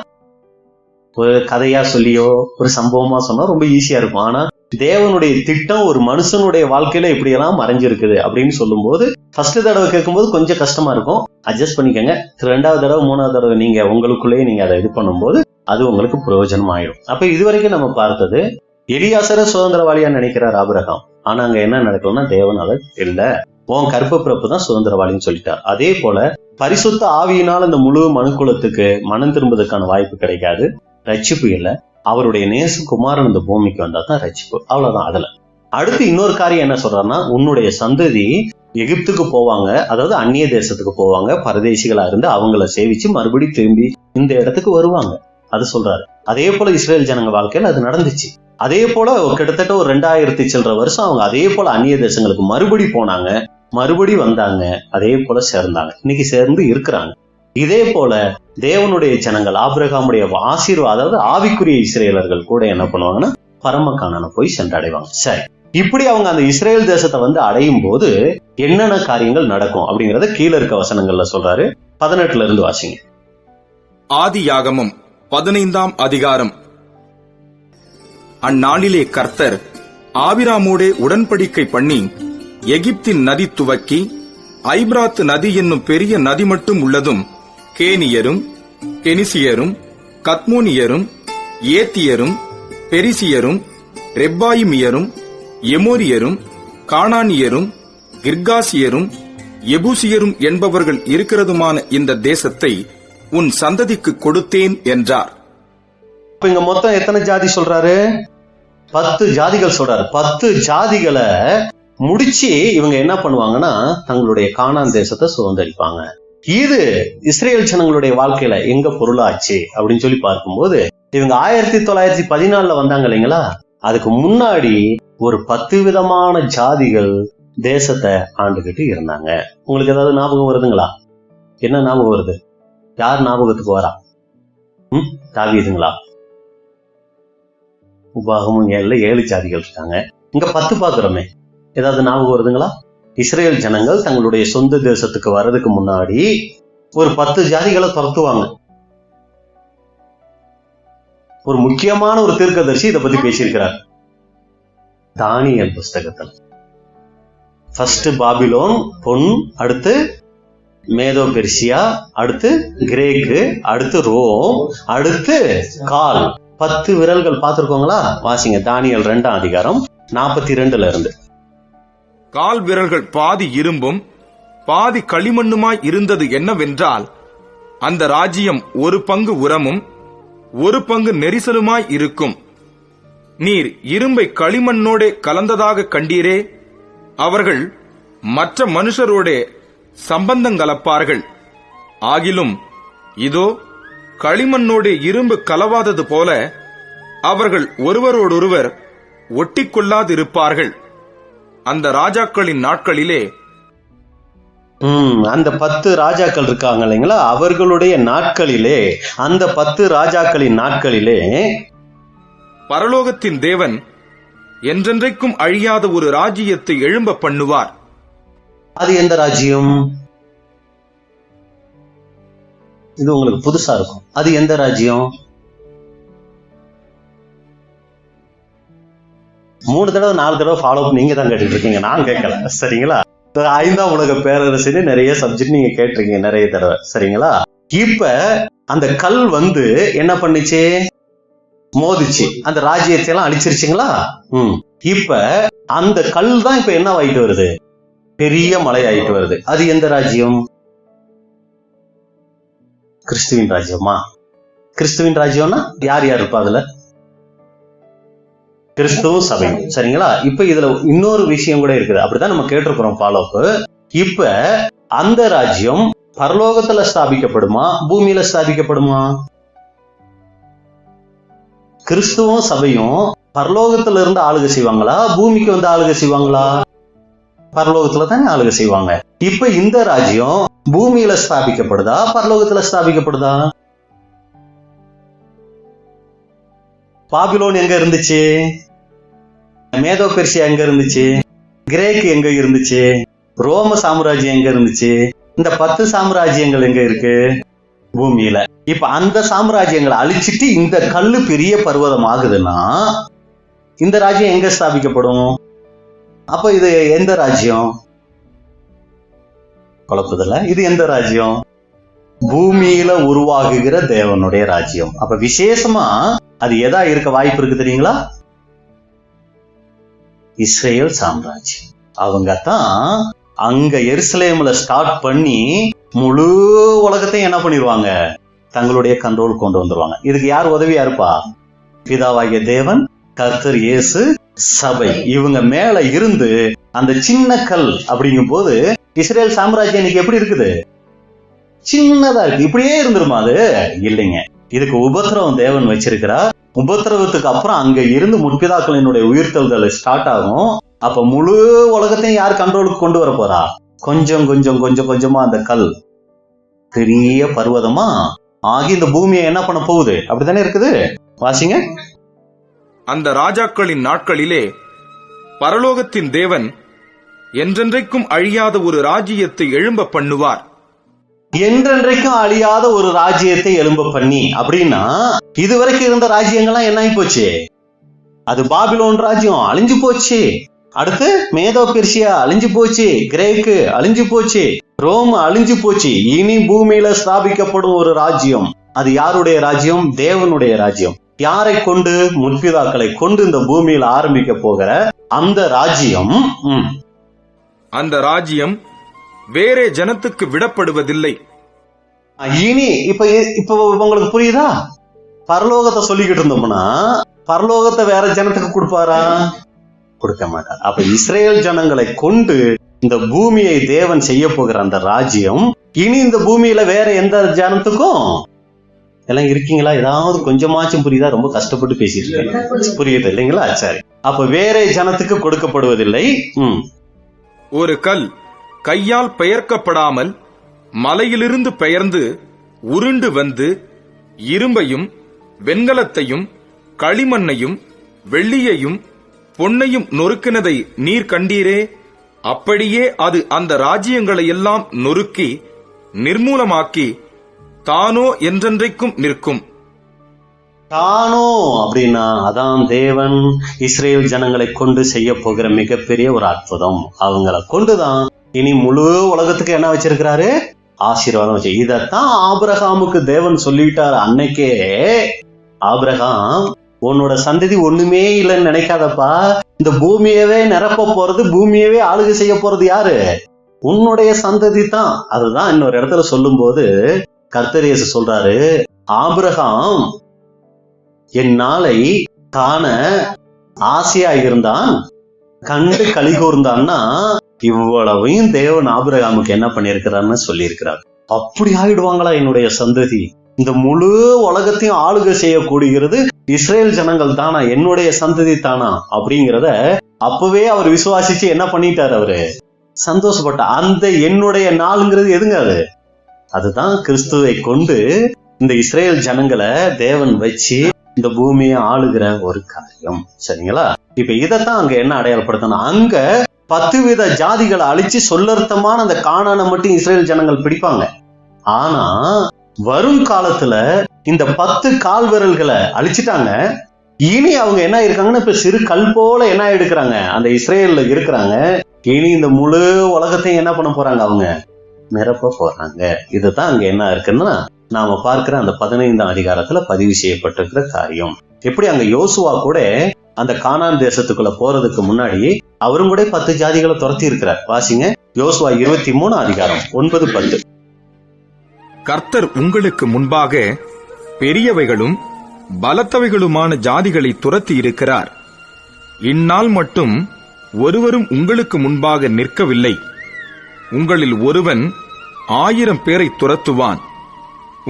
S2: ஒரு கதையா சொல்லியோ ஒரு சம்பவமா சொன்னா ரொம்ப ஈஸியா இருக்கும். ஆனா தேவனுடைய திட்டம் ஒரு மனுஷனுடைய வாழ்க்கையில இப்படியெல்லாம் மறைஞ்சிருக்குது அப்படின்னு சொல்லும் போது ஃபர்ஸ்ட் தடவை கேட்கும்போது கொஞ்சம் கஷ்டமா இருக்கும். அட்ஜஸ்ட் பண்ணிக்கங்க. 2வது தடவை 3வது தடவை நீங்க உங்களுக்குள்ளேயே நீங்க அதை இது பண்ணும்போது அது உங்களுக்கு பிரயோஜனம் ஆயிடும். அப்ப இதுவரைக்கும் நம்ம பார்த்தது, எலியாசரை சுதந்திரவாளியா நினைக்கிறார் ஆபிரகாம். ஆனா அங்க என்ன நடக்கலன்னா, தேவன் அதை இல்ல, உன் கற்ப பிறப்பு தான் சுதந்திரவாளின்னு சொல்லிட்டார். அதே போல பரிசுத்த ஆவியினால் இந்த முழு மனுக்குலத்துக்கு மனம் திரும்புவதற்கான வாய்ப்பு கிடைக்காது. ரட்சிப்பு இல்லை. அவருடைய நேசகுமாரன் இந்த பூமிக்கு வந்தா தான் ரட்சிப்பு. அவ்வளவுதான். அதுல அடுத்து இன்னொரு காரியம் என்ன சொல்றாருன்னா, உன்னுடைய சந்ததி எகிப்துக்கு போவாங்க, அதாவது அந்நிய தேசத்துக்கு போவாங்க, பரதேசிகளா இருந்து அவங்கள சேவிச்சு மறுபடி திரும்பி இந்த இடத்துக்கு வருவாங்க. அது சொல்றாரு. அதே போல இஸ்ரேல் ஜனங்க வாழ்க்கையில அது நடந்துச்சு. அதே போல கிட்டத்தட்ட ஒரு 2000 சில்லற வருஷம் அவங்க அதே போல அந்நிய தேசங்களுக்கு மறுபடி போனாங்க, மறுபடி வந்தாங்க, அதே போல சேர்ந்தாங்க, இன்னைக்கு சேர்ந்து இருக்கிறாங்க. இதே போல தேவனுடைய ஜனங்கள் ஆபிரகாமுடைய ஆசீர்வாதம், அதாவது ஆவிக்குரிய இஸ்ரேலர்கள் கூட என்ன பண்ணுவாங்கன்னா பரமகானானை போய் சென்றடைவாங்க. சரி, இப்படி அவங்க அந்த இஸ்ரேல் தேசத்தை வந்து அடையும் போது என்னென்ன காரியங்கள் நடக்கும் அப்படிங்கறத கீழே இருக்க வசனங்கள்ல சொல்றாரு. 18 இருந்து வாசிங்க.
S3: ஆதியாகமம் 15ஆம் அதிகாரம். அந்நாளிலே கர்த்தர் ஆபிராமோடே உடன்படிக்கை பண்ணி எகிப்தின் நதி துவக்கி ஐபிராத்து நதி என்னும் பெரிய நதி மட்டும் உள்ளதும் கேனியரும் கெனிசியரும் கத்மோனியரும் ஏத்தியரும் பெரிசியரும் ரெப்பாயிமியரும் எமோரியரும் கானானியரும் கிர்காசியரும் எபூசியரும் என்பவர்கள் இருக்கிறதுமான இந்த தேசத்தை உன் சந்ததிக்கு கொடுத்தேன் என்றார்.
S2: இங்க மொத்தம் எத்தனை ஜாதி சொல்றாரு? 10 ஜாதிகள் சொல்றாரு. 10 ஜாதிகளை முடிச்சு இவங்க என்ன பண்ணுவாங்கன்னா தங்களுடைய கானான் தேசத்தை சுதந்தரிப்பாங்க. இது இஸ்ரேல் ஜனங்களுடைய வாழ்க்கையில எங்க பொருளாச்சு அப்படின்னு சொல்லி பார்க்கும்போது, இவங்க 1914 வந்தாங்க இல்லைங்களா, அதுக்கு முன்னாடி ஒரு 10 விதமான ஜாதிகள் தேசத்தை ஆண்டுகிட்டு இருந்தாங்க. உங்களுக்கு ஏதாவது ஞாபகம் வருதுங்களா? என்ன ஞாபகம் வருது? யார் ஞாபகத்துக்கு வரா? தாவீதுங்களா? உபாகமும் 7 ஜாதிகள் இருக்காங்க. இங்க 10 பாக்குறோமே, ஏதாவது ஞாபகம் வருதுங்களா? இஸ்ரேல் ஜனங்கள் தங்களுடைய சொந்த தேசத்துக்கு வர்றதுக்கு முன்னாடி ஒரு 10 ஜாதிகளை துரத்துவாங்க. ஒரு முக்கியமான ஒரு தீர்க்கதரிசி இதை பத்தி பேசியிருக்கிறார் தானியேல் புஸ்தகத்தில். ஃபர்ஸ்ட் பாபிலோன் பொன், அடுத்து மேதோ பெர்சியா, அடுத்து கிரேக்கு, அடுத்து ரோம், அடுத்து கால். 10 விரல்கள் பார்த்திருக்கோங்களா? வாசிங்க தானியேல் 2ஆம் அதிகாரம் 42 இருந்து.
S3: கால் விரல்கள் பாதி இரும்பும் பாதி களிமண்ணுமாய் இருந்தது என்னவென்றால், அந்த ராஜ்யம் 1 பங்கு உரமும் 1 பங்கு நெரிசலுமாய் இருக்கும். நீர் இரும்பை களிமண்ணோடே கலந்ததாக கண்டீரே. அவர்கள் மற்ற மனுஷரோடே சம்பந்தங்கலப்பார்கள். ஆகிலும் இதோ களிமண்ணோடே இரும்பு கலவாதது போல அவர்கள் ஒருவரோடொருவர் ஒட்டிக்கொள்ளாதிருப்பார்கள். அந்த ராஜாக்களின் நாட்களிலே,
S2: அந்த 10 ராஜாக்கள் இருக்காங்க இல்லைங்களா, அவர்களுடைய நாட்களிலே, அந்த 10 ராஜாக்களின் நாட்களிலே
S3: பரலோகத்தின் தேவன் என்றென்றைக்கும் அழியாத ஒரு ராஜ்யத்தை எழும்ப பண்ணுவார்.
S2: அது எந்த ராஜ்யம்? இது உங்களுக்கு புதுசா இருக்கும். அது எந்த ராஜ்யம்? 3 தடவை 4 தடவை ஃபாலோ பண்ணி நீங்க தான் கேட்டுட்டு இருக்கீங்க, நான் கேட்கல. சரிங்களா? 5ஆம் உலக பேரரசுன்னு நிறைய சப்ஜெக்ட் நீங்க கேட்டிருக்கீங்க நிறைய தடவை. சரிங்களா? இப்ப அந்த கல் வந்து என்ன பண்ணுச்சு? மோதிச்சு அந்த ராஜ்யத்தை எல்லாம் அழிச்சிருச்சுங்களா? இப்ப அந்த கல் தான் இப்ப என்ன ஆயிட்டு வருது? பெரிய மலை ஆயிட்டு வருது. அது எந்த ராஜ்யம்? கிறிஸ்துவின் ராஜ்யமா? கிறிஸ்துவின் ராஜ்யம்னா யார் யார் இருப்பா அதுல? கிறிஸ்துவும் சபையும். சரிங்களா? இப்ப இதுல இன்னொரு விஷயம் கூட இருக்குது. அப்படிதான் நம்ம கேட்டிருக்கிறோம் ஃபாலோப்பு. இப்ப அந்த ராஜ்யம் பரலோகத்துல ஸ்தாபிக்கப்படுமா, பூமியில ஸ்தாபிக்கப்படுமா? கிறிஸ்துவும் சபையும் பரலோகத்துல இருந்து ஆளுகை செய்வாங்களா, பூமிக்கு வந்து ஆளுகை செய்வாங்களா? பரலோகத்துல தானே ஆளுகை செய்வாங்க. இப்ப இந்த ராஜ்யம் பூமியில ஸ்தாபிக்கப்படுதா, பரலோகத்துல ஸ்தாபிக்கப்படுதா? பாபிலோன் எங்க இருந்துச்சு? மேதோ பெர்சியா எங்க இருந்துச்சு? கிரேக்கு எங்க இருந்துச்சு? ரோம சாம்ராஜ்யம் எங்க இருந்துச்சு? இந்த 10 சாம்ராஜ்யங்கள் எங்க இருக்கு? பூமியில. இப்ப அந்த சாம்ராஜ்யங்களை அழிச்சிட்டு இந்த கல்லு பெரிய பர்வதம் ஆகுதுன்னா இந்த ராஜ்யம் எங்க ஸ்தாபிக்கப்படும்? அப்ப இது எந்த ராஜ்யம்? குழப்பத்துல இது எந்த ராஜ்யம்? பூமியில உருவாகுகிற தேவனுடைய ராஜ்யம். அப்ப விசேஷமா அது எதா இருக்க வாய்ப்பு இருக்கு தெரியுங்களா? இஸ்ரேல் சாம்ராஜ்யம். அவங்க தான் அங்க எருசலேம்ல ஸ்டார்ட் பண்ணி முழு உலகத்தையும் என்ன பண்ணிடுவாங்க? தங்களுடைய கண்ட்ரோல் கொண்டு வந்துருவாங்க. இதுக்கு யார் உதவியா இருப்பா? பிதாவாகிய தேவன், கர்த்தர் இயேசு, சபை. இவங்க மேல இருந்து அந்த சின்ன கல் அப்படிங்கும் போது இஸ்ரேல் சாம்ராஜ்யம் இன்னைக்கு எப்படி இருக்குது? சின்னதா இருக்கு. இப்படியே இருந்துருமா? அது இல்லைங்க. இதுக்கு உபத்திரவம் தேவன் வச்சிருக்கிறார். உபத்திரவத்துக்கு அப்புறம் அங்க இருந்து முற்பிதாக்களினுடைய உயிர்த்தெழுதல் ஸ்டார்ட் ஆகும். அப்ப முழு உலகத்தையும் யார் கண்ட்ரோலுக்கு கொண்டு வர போறா? கொஞ்சம் கொஞ்சம் கொஞ்சம் கொஞ்சமா அந்த கல் பெரிய பர்வதமா ஆகி இந்த பூமியை என்ன பண்ண போகுது? அப்படித்தானே இருக்குது. வாசிங்க.
S3: அந்த ராஜாக்களின் நாட்களிலே பரலோகத்தின் தேவன் என்றென்றைக்கும் அழியாத ஒரு ராஜ்யத்தை எழும்ப பண்ணுவார்.
S2: என்றென்றைக்கும் அழியாத ஒரு ராஜ்யத்தை எழும்ப பண்ணி அப்படின்னா, இதுவரைக்கும் இருந்த ராஜ்யங்கள்லாம் என்ன ஆகி போச்சு? அது பாபிலோன் ராஜ்யம் அழிஞ்சு போச்சு. அடுத்து மேதோ பெர்சியா அழிஞ்சு போச்சு, கிரேக்கு அழிஞ்சு போச்சு, ரோம் அழிஞ்சு போச்சு. இனி பூமியில ஸ்தாபிக்கப்படும் ஒரு ராஜ்யம். அது யாருடைய ராஜ்யம்? தேவனுடைய ராஜ்யம். யாரை கொண்டு? முற்பிதாக்களை கொண்டு இந்த பூமியில் ஆரம்பிக்க போகிற அந்த ராஜ்யம்.
S3: அந்த ராஜ்யம் வேறே ஜனத்துக்கு விடப்படுவதில்லை.
S2: இனி இப்ப உங்களுக்கு புரியுதா? பரலோகத்தை சொல்லிக்கிட்டு இருந்தோம்னா பரலோகத்தை வேற ஜனத்துக்கு கொடுப்பாரா? கொடுக்க மாட்டார். அப்ப இஸ்ரேல் ஜனங்களை கொண்டு இந்த பூமியை தேவன் செய்ய போகிற அந்த ராஜ்யம் இனி இந்த பூமியில வேற எந்த ஜனத்துக்கும். எல்லாம் இருக்கீங்களா? ஏதாவது கொஞ்சமாச்சும் புரியுதா? ரொம்ப கஷ்டப்பட்டு பேசிட்டு இருக்கேன். புரியுது இல்லைங்களா? சரி. அப்ப வேற ஜனத்துக்கு கொடுக்கப்படுவதில்லை.
S3: ஒரு கல் கையால் பெயர்க்கப்படாமல் மலையிலிருந்து பெயர்ந்து உருண்டு வந்து இரும்பையும் வெண்கலத்தையும் களிமண்ணையும் வெள்ளியையும் பொன்னையும் நொறுக்கினதை நீர் கண்டீரே. அப்படியே அது அந்த ராஜ்யங்களை எல்லாம் நொறுக்கி நிர்மூலமாக்கி தானோ என்றென்றைக்கும் நிற்கும்.
S2: தானோ அப்படின்னா அதான் தேவன் இஸ்ரேல் ஜனங்களை கொண்டு செய்ய போகிற மிகப்பெரிய ஒரு அற்புதம். அவங்களை கொண்டுதான் இனி முழு உலகத்துக்கு என்ன வச்சிருக்கிறாரு? ஆசீர்வாதம் வச்சு. இதத்தான் ஆபிரகாமுக்கு தேவன் சொல்லிட்டாரு அன்னைக்கே. ஆபிரகாம், உன்னோட சந்ததி ஒண்ணுமே இல்லைன்னு நினைக்காதப்பா. இந்த பூமியவே நிரப்ப போறது, பூமியவே ஆளுகை செய்ய போறது யாரு? உன்னுடைய சந்ததி தான். அதுதான் இன்னொரு இடத்துல சொல்லும் போது கர்த்தர் இயேசு சொல்றாரு, ஆபிரகாம் என் நாளை காண ஆசையா இருந்தான், கண்டு களி கூர்ந்தான்னா இவ்வளவையும் தேவன் ஆபிரகாமுக்கு என்ன பண்ணிருக்கிறான்னு சொல்லி இருக்கிறார். அப்படி ஆயிடுவாங்களா என்னுடைய சந்ததி? இந்த முழு உலகத்தையும் ஆளுகை செய்யக்கூடியது இஸ்ரேல் ஜனங்கள் தானா, என்னுடைய சந்ததி தானா அப்படிங்கிறத அப்பவே அவர் விசுவாசிச்சு என்ன பண்ணிட்டாரு? அவரு சந்தோஷப்பட்ட. அந்த என்னுடைய நாளுங்கிறது எதுங்க? அதுதான் கிறிஸ்துவை கொண்டு இந்த இஸ்ரேல் ஜனங்களை தேவன் வச்சு இந்த பூமியை ஆளுகிற ஒரு காரியம். சரிங்களா? இப்ப இதத்தான் அங்க என்ன அடையாளப்படுத்தணும்? அங்க 10 வித ஜாதிகளை அழிச்சு சொல்லர்த்தமான அந்த கானானை மட்டும் இஸ்ரேல் ஜனங்கள் பிடிப்பாங்க. ஆனா வரும் காலத்துல இந்த 10 கால் விரல்களை அழிச்சிட்டாங்க. இனி அவங்க என்ன இருக்காங்கன்னா இப்ப சிறு கல் போல என்ன எடுக்கிறாங்க? அந்த இஸ்ரேல்ல இருக்கிறாங்க. இனி இந்த முழு உலகத்தையும் என்ன பண்ண போறாங்க? அவங்க நிரப்ப போறாங்க. இதுதான் அங்க என்ன இருக்குன்னா நாம பார்க்கிற அந்த 15ஆம் அதிகாரத்துல பதிவு செய்யப்பட்டிருக்கிற காரியம். எப்படி அங்க யோசுவா கூட அந்த கானான் தேசத்துக்குள்ள போறதுக்கு முன்னாடி அவரும் கூட 10 ஜாதிகளை துரத்தி இருக்கிறார். வாசிங்க, யோசுவா 23 அதிகாரம் 9-10.
S3: கர்த்தர் உங்களுக்கு முன்பாக பெரியவைகளும் பலத்தவைகளுமான ஜாதிகளை துரத்தி இருக்கிறார். இந்நாள் மட்டும் ஒருவரும் உங்களுக்கு முன்பாக நிற்கவில்லை. உங்களில் ஒருவன் 1000 பேரை துரத்துவான்.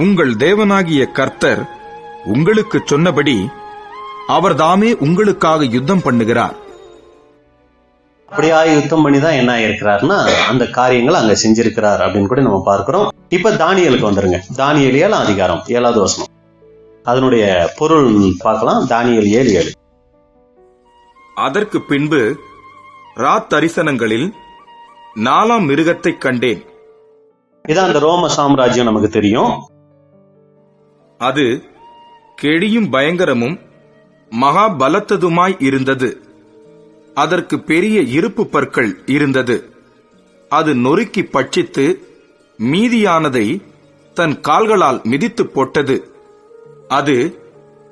S3: உங்கள் தேவனாகிய கர்த்தர் உங்களுக்கு சொன்னபடி அவர் தாமே உங்களுக்காக யுத்தம் பண்ணுகிறார்.
S2: அப்படியா யுத்தம் பண்ணிதான் என்ன இருக்கிறார்னா அந்த காரியங்கள் அங்க செஞ்சிருக்கிறார் அப்படின்னு கூட நம்ம பார்க்கிறோம். இப்ப தானியேலுக்கு வந்துருங்க. தானியேல் 7 அதிகாரம் 7வது வசனம். அதனுடைய பொருள் பார்க்கலாம். தானியேல் 7:7.
S3: அதற்கு பின்பு ராத்தரிசனங்களில் 4ஆம் மிருகத்தை கண்டேன்.
S2: இதான் அந்த ரோம சாம்ராஜ்யம் நமக்கு தெரியும்.
S3: அது கெடியும் பயங்கரமும் மகா பலத்ததுமாய் இருந்தது. அதற்கு பெரிய இருப்பு பற்கள் இருந்தது. அது நொறுக்கி பட்சித்து மீதியானதை தன் கால்களால் மிதித்து போட்டது. அது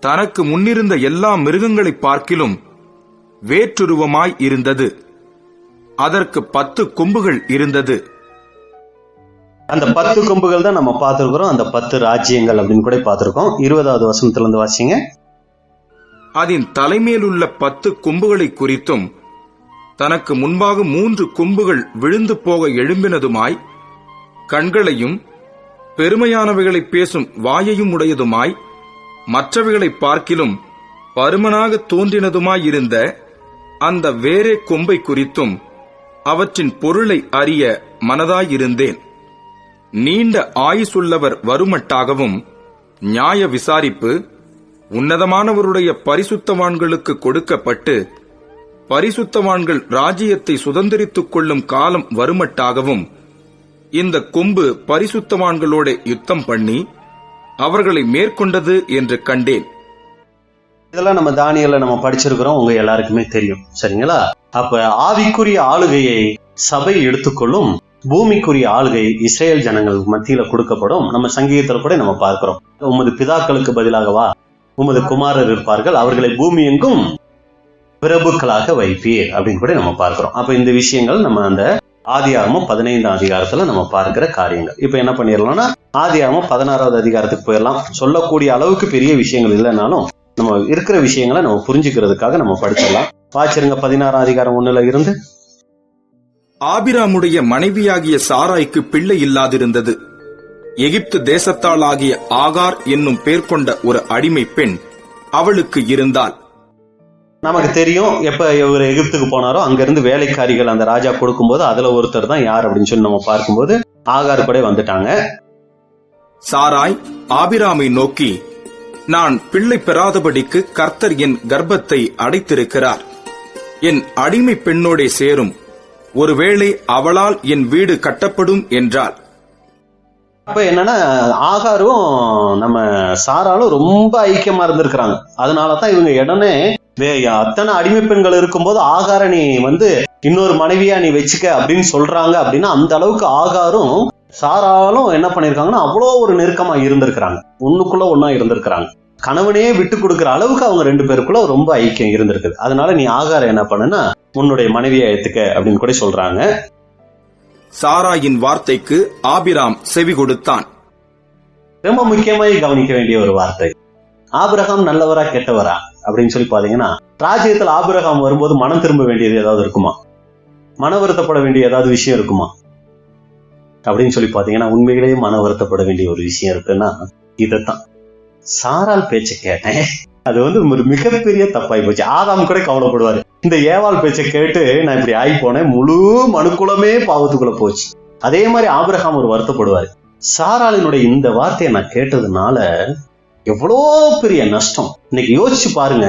S3: தனக்கு முன்னிருந்த எல்லா மிருகங்களை பார்க்கிலும் வேற்றுருவமாய் இருந்தது. அதற்கு 10 கொம்புகள் இருந்தது.
S2: அந்த 10 கொம்புகள் தான் நம்ம பார்த்திருக்கிறோம். அந்த 10 ராஜ்யங்கள் அப்படின்னு கூட பார்த்திருக்கோம். 20வது வசனத்துல இருந்து வாசிங்க.
S3: அதன் தலைமையிலுள்ள 10 கொம்புகளை குறித்தும் தனக்கு முன்பாக 3 கொம்புகள் விழுந்து போக எழும்பினதுமாய் கண்களையும் பெருமையானவைகளை பேசும் வாயையும் உடையதுமாய் மற்றவைகளை பார்க்கிலும் பருமனாக தோன்றினதுமாயிருந்த அந்த வேறே கொம்பை குறித்தும் அவற்றின் பொருளை அறிய மனதாயிருந்தேன். நீண்ட ஆயுசுள்ளவர் வருமட்டாகவும் நியாய விசாரிப்பு உன்னதமானவருடைய பரிசுத்தவான்களுக்கு கொடுக்கப்பட்டு பரிசுத்தவான்கள் ராஜ்யத்தை சுதந்திரித்துக் கொள்ளும் காலம் வருமட்டாகவும் இந்த கொம்பு பரிசுத்தவான்களோட யுத்தம் பண்ணி அவர்களை மேற்கொண்டது என்று கண்டேன்.
S5: இதெல்லாம் நம்ம தானியல்ல நம்ம படிச்சிருக்கிறோம், உங்க எல்லாருக்குமே தெரியும். சரிங்களா? அப்ப ஆவிக்குரிய ஆளுகையை சபை எடுத்துக்கொள்ளும், பூமிக்குரிய ஆளுகை இஸ்ரேல் ஜனங்கள் மத்தியில கொடுக்கப்படும். நம்ம சங்கீதத்துல கூட நம்ம பார்க்கிறோம், உமது பிதாக்களுக்கு பதிலாகவா உமது குமாரர் இருப்பார்கள், அவர்களை பூமி எங்கும் பிரபுக்களாக வைப்பீர் அப்படின்னு கூட நம்ம பார்க்கிறோம். அப்ப இந்த விஷயங்கள் நம்ம அந்த ஆதியாகமம் 15ஆம் அதிகாரத்துல நம்ம பார்க்கிற காரியங்கள். இப்ப என்ன பண்ணிடலாம்னா ஆதியாகமம் 16வது அதிகாரத்துக்கு போயிடலாம். சொல்லக்கூடிய அளவுக்கு பெரிய விஷயங்கள் இல்லைனாலும் நம்ம இருக்கிற விஷயங்களை நம்ம புரிஞ்சுக்கிறதுக்காக நம்ம படிச்சிடலாம். வாச்சிருங்க 16ஆம் அதிகாரம் 1ல இருந்து.
S3: ஆபிராமுடைய மனைவியாகிய சாராய்க்கு பிள்ளை இல்லாதிருந்தது. எகிப்து தேசத்தாளாகிய ஆகார் என்னும் பேர் கொண்ட ஒரு அடிமை பெண் அவளுக்கு இருந்தாள்.
S5: நமக்கு தெரியும், எப்ப இவர் எகிப்துக்கு போனாரோ அங்கிருந்து வேலைக்காரிகள் அந்த ராஜா கொடுக்கும்போது அதுல ஒருத்தர் தான் யார் அப்படின்னு சொல்லி நம்ம பார்க்கும்போது ஆகார் கூட வந்துட்டாங்க.
S3: சாராய் ஆபிராமை நோக்கி, நான் பிள்ளை பெறாதபடிக்கு கர்த்தர் என் கர்ப்பத்தை அடைத்திருக்கிறார், என் அடிமை பெண்ணோடே சேரும், ஒருவேளை அவளால் என் வீடு கட்டப்படும் என்றாள்.
S5: அப்ப என்னன்னா ஆகாரும் நம்ம சாராலும் ரொம்ப ஐக்கியமா இருந்திருக்கிறாங்க. அதனாலதான் இவங்க உடனே அத்தனை அடிமை பெண்கள் இருக்கும்போது ஆகார நீ இன்னொரு மனைவியா நீ வச்சுக்க அப்படின்னு சொல்றாங்க. அப்படின்னா அந்த அளவுக்கு ஆகாரும் சாராலும் என்ன பண்ணிருக்காங்கன்னா அவ்வளோ ஒரு நெருக்கமா இருந்திருக்கிறாங்க, ஒண்ணுக்குள்ள ஒன்னா இருந்திருக்கிறாங்க. கணவனே விட்டு கொடுக்குற அளவுக்கு அவங்க ரெண்டு பேருக்குள்ள ரொம்ப ஐக்கியம் இருந்திருக்குது. அதனால நீ ஆகார என்ன பண்ணுன்னா உன்னுடைய மனைவியா ஏத்துக்க அப்படின்னு கூட சொல்றாங்க.
S3: சாராயின் வார்த்தைக்கு ஆபிராம் செவி கொடுத்தான்.
S5: ரொம்ப முக்கியமாய் கவனிக்க வேண்டிய ஒரு வார்த்தை, ஆபிரகாம் நல்லவரா கெட்டவரா அப்படின்னு சொல்லி பாத்தீங்கன்னா ராஜ்யத்துல ஆபிரகாம் வரும்போது மனம் திரும்ப வேண்டியது ஏதாவது இருக்குமா, மன வருத்தப்பட வேண்டிய ஏதாவது விஷயம் இருக்குமா அப்படின்னு சொல்லி பாத்தீங்கன்னா உண்மையிலேயே மன வருத்தப்பட வேண்டிய ஒரு விஷயம் இருக்குன்னா இதைத்தான். சாரால் பேச்சை கேட்டேன், அது ஒரு மிகப்பெரிய தப்பாய் போச்சு. ஆதாம் கூட கவலைப்படுவாரு, இந்த ஏவாள் பேச்சை கேட்டு நான் இப்படி ஆகி போனேன், முழு மனுக்குலமே பாவத்துக்குள்ள போச்சு. அதே மாதிரி ஆபிரகாம் ஒரு வருத்தப்படுவாரு. சாராளினுடைய இந்த வார்த்தையை நான் கேட்டதுனால எவ்வளோ பெரிய நஷ்டம். இன்னைக்கு யோசிச்சு பாருங்க,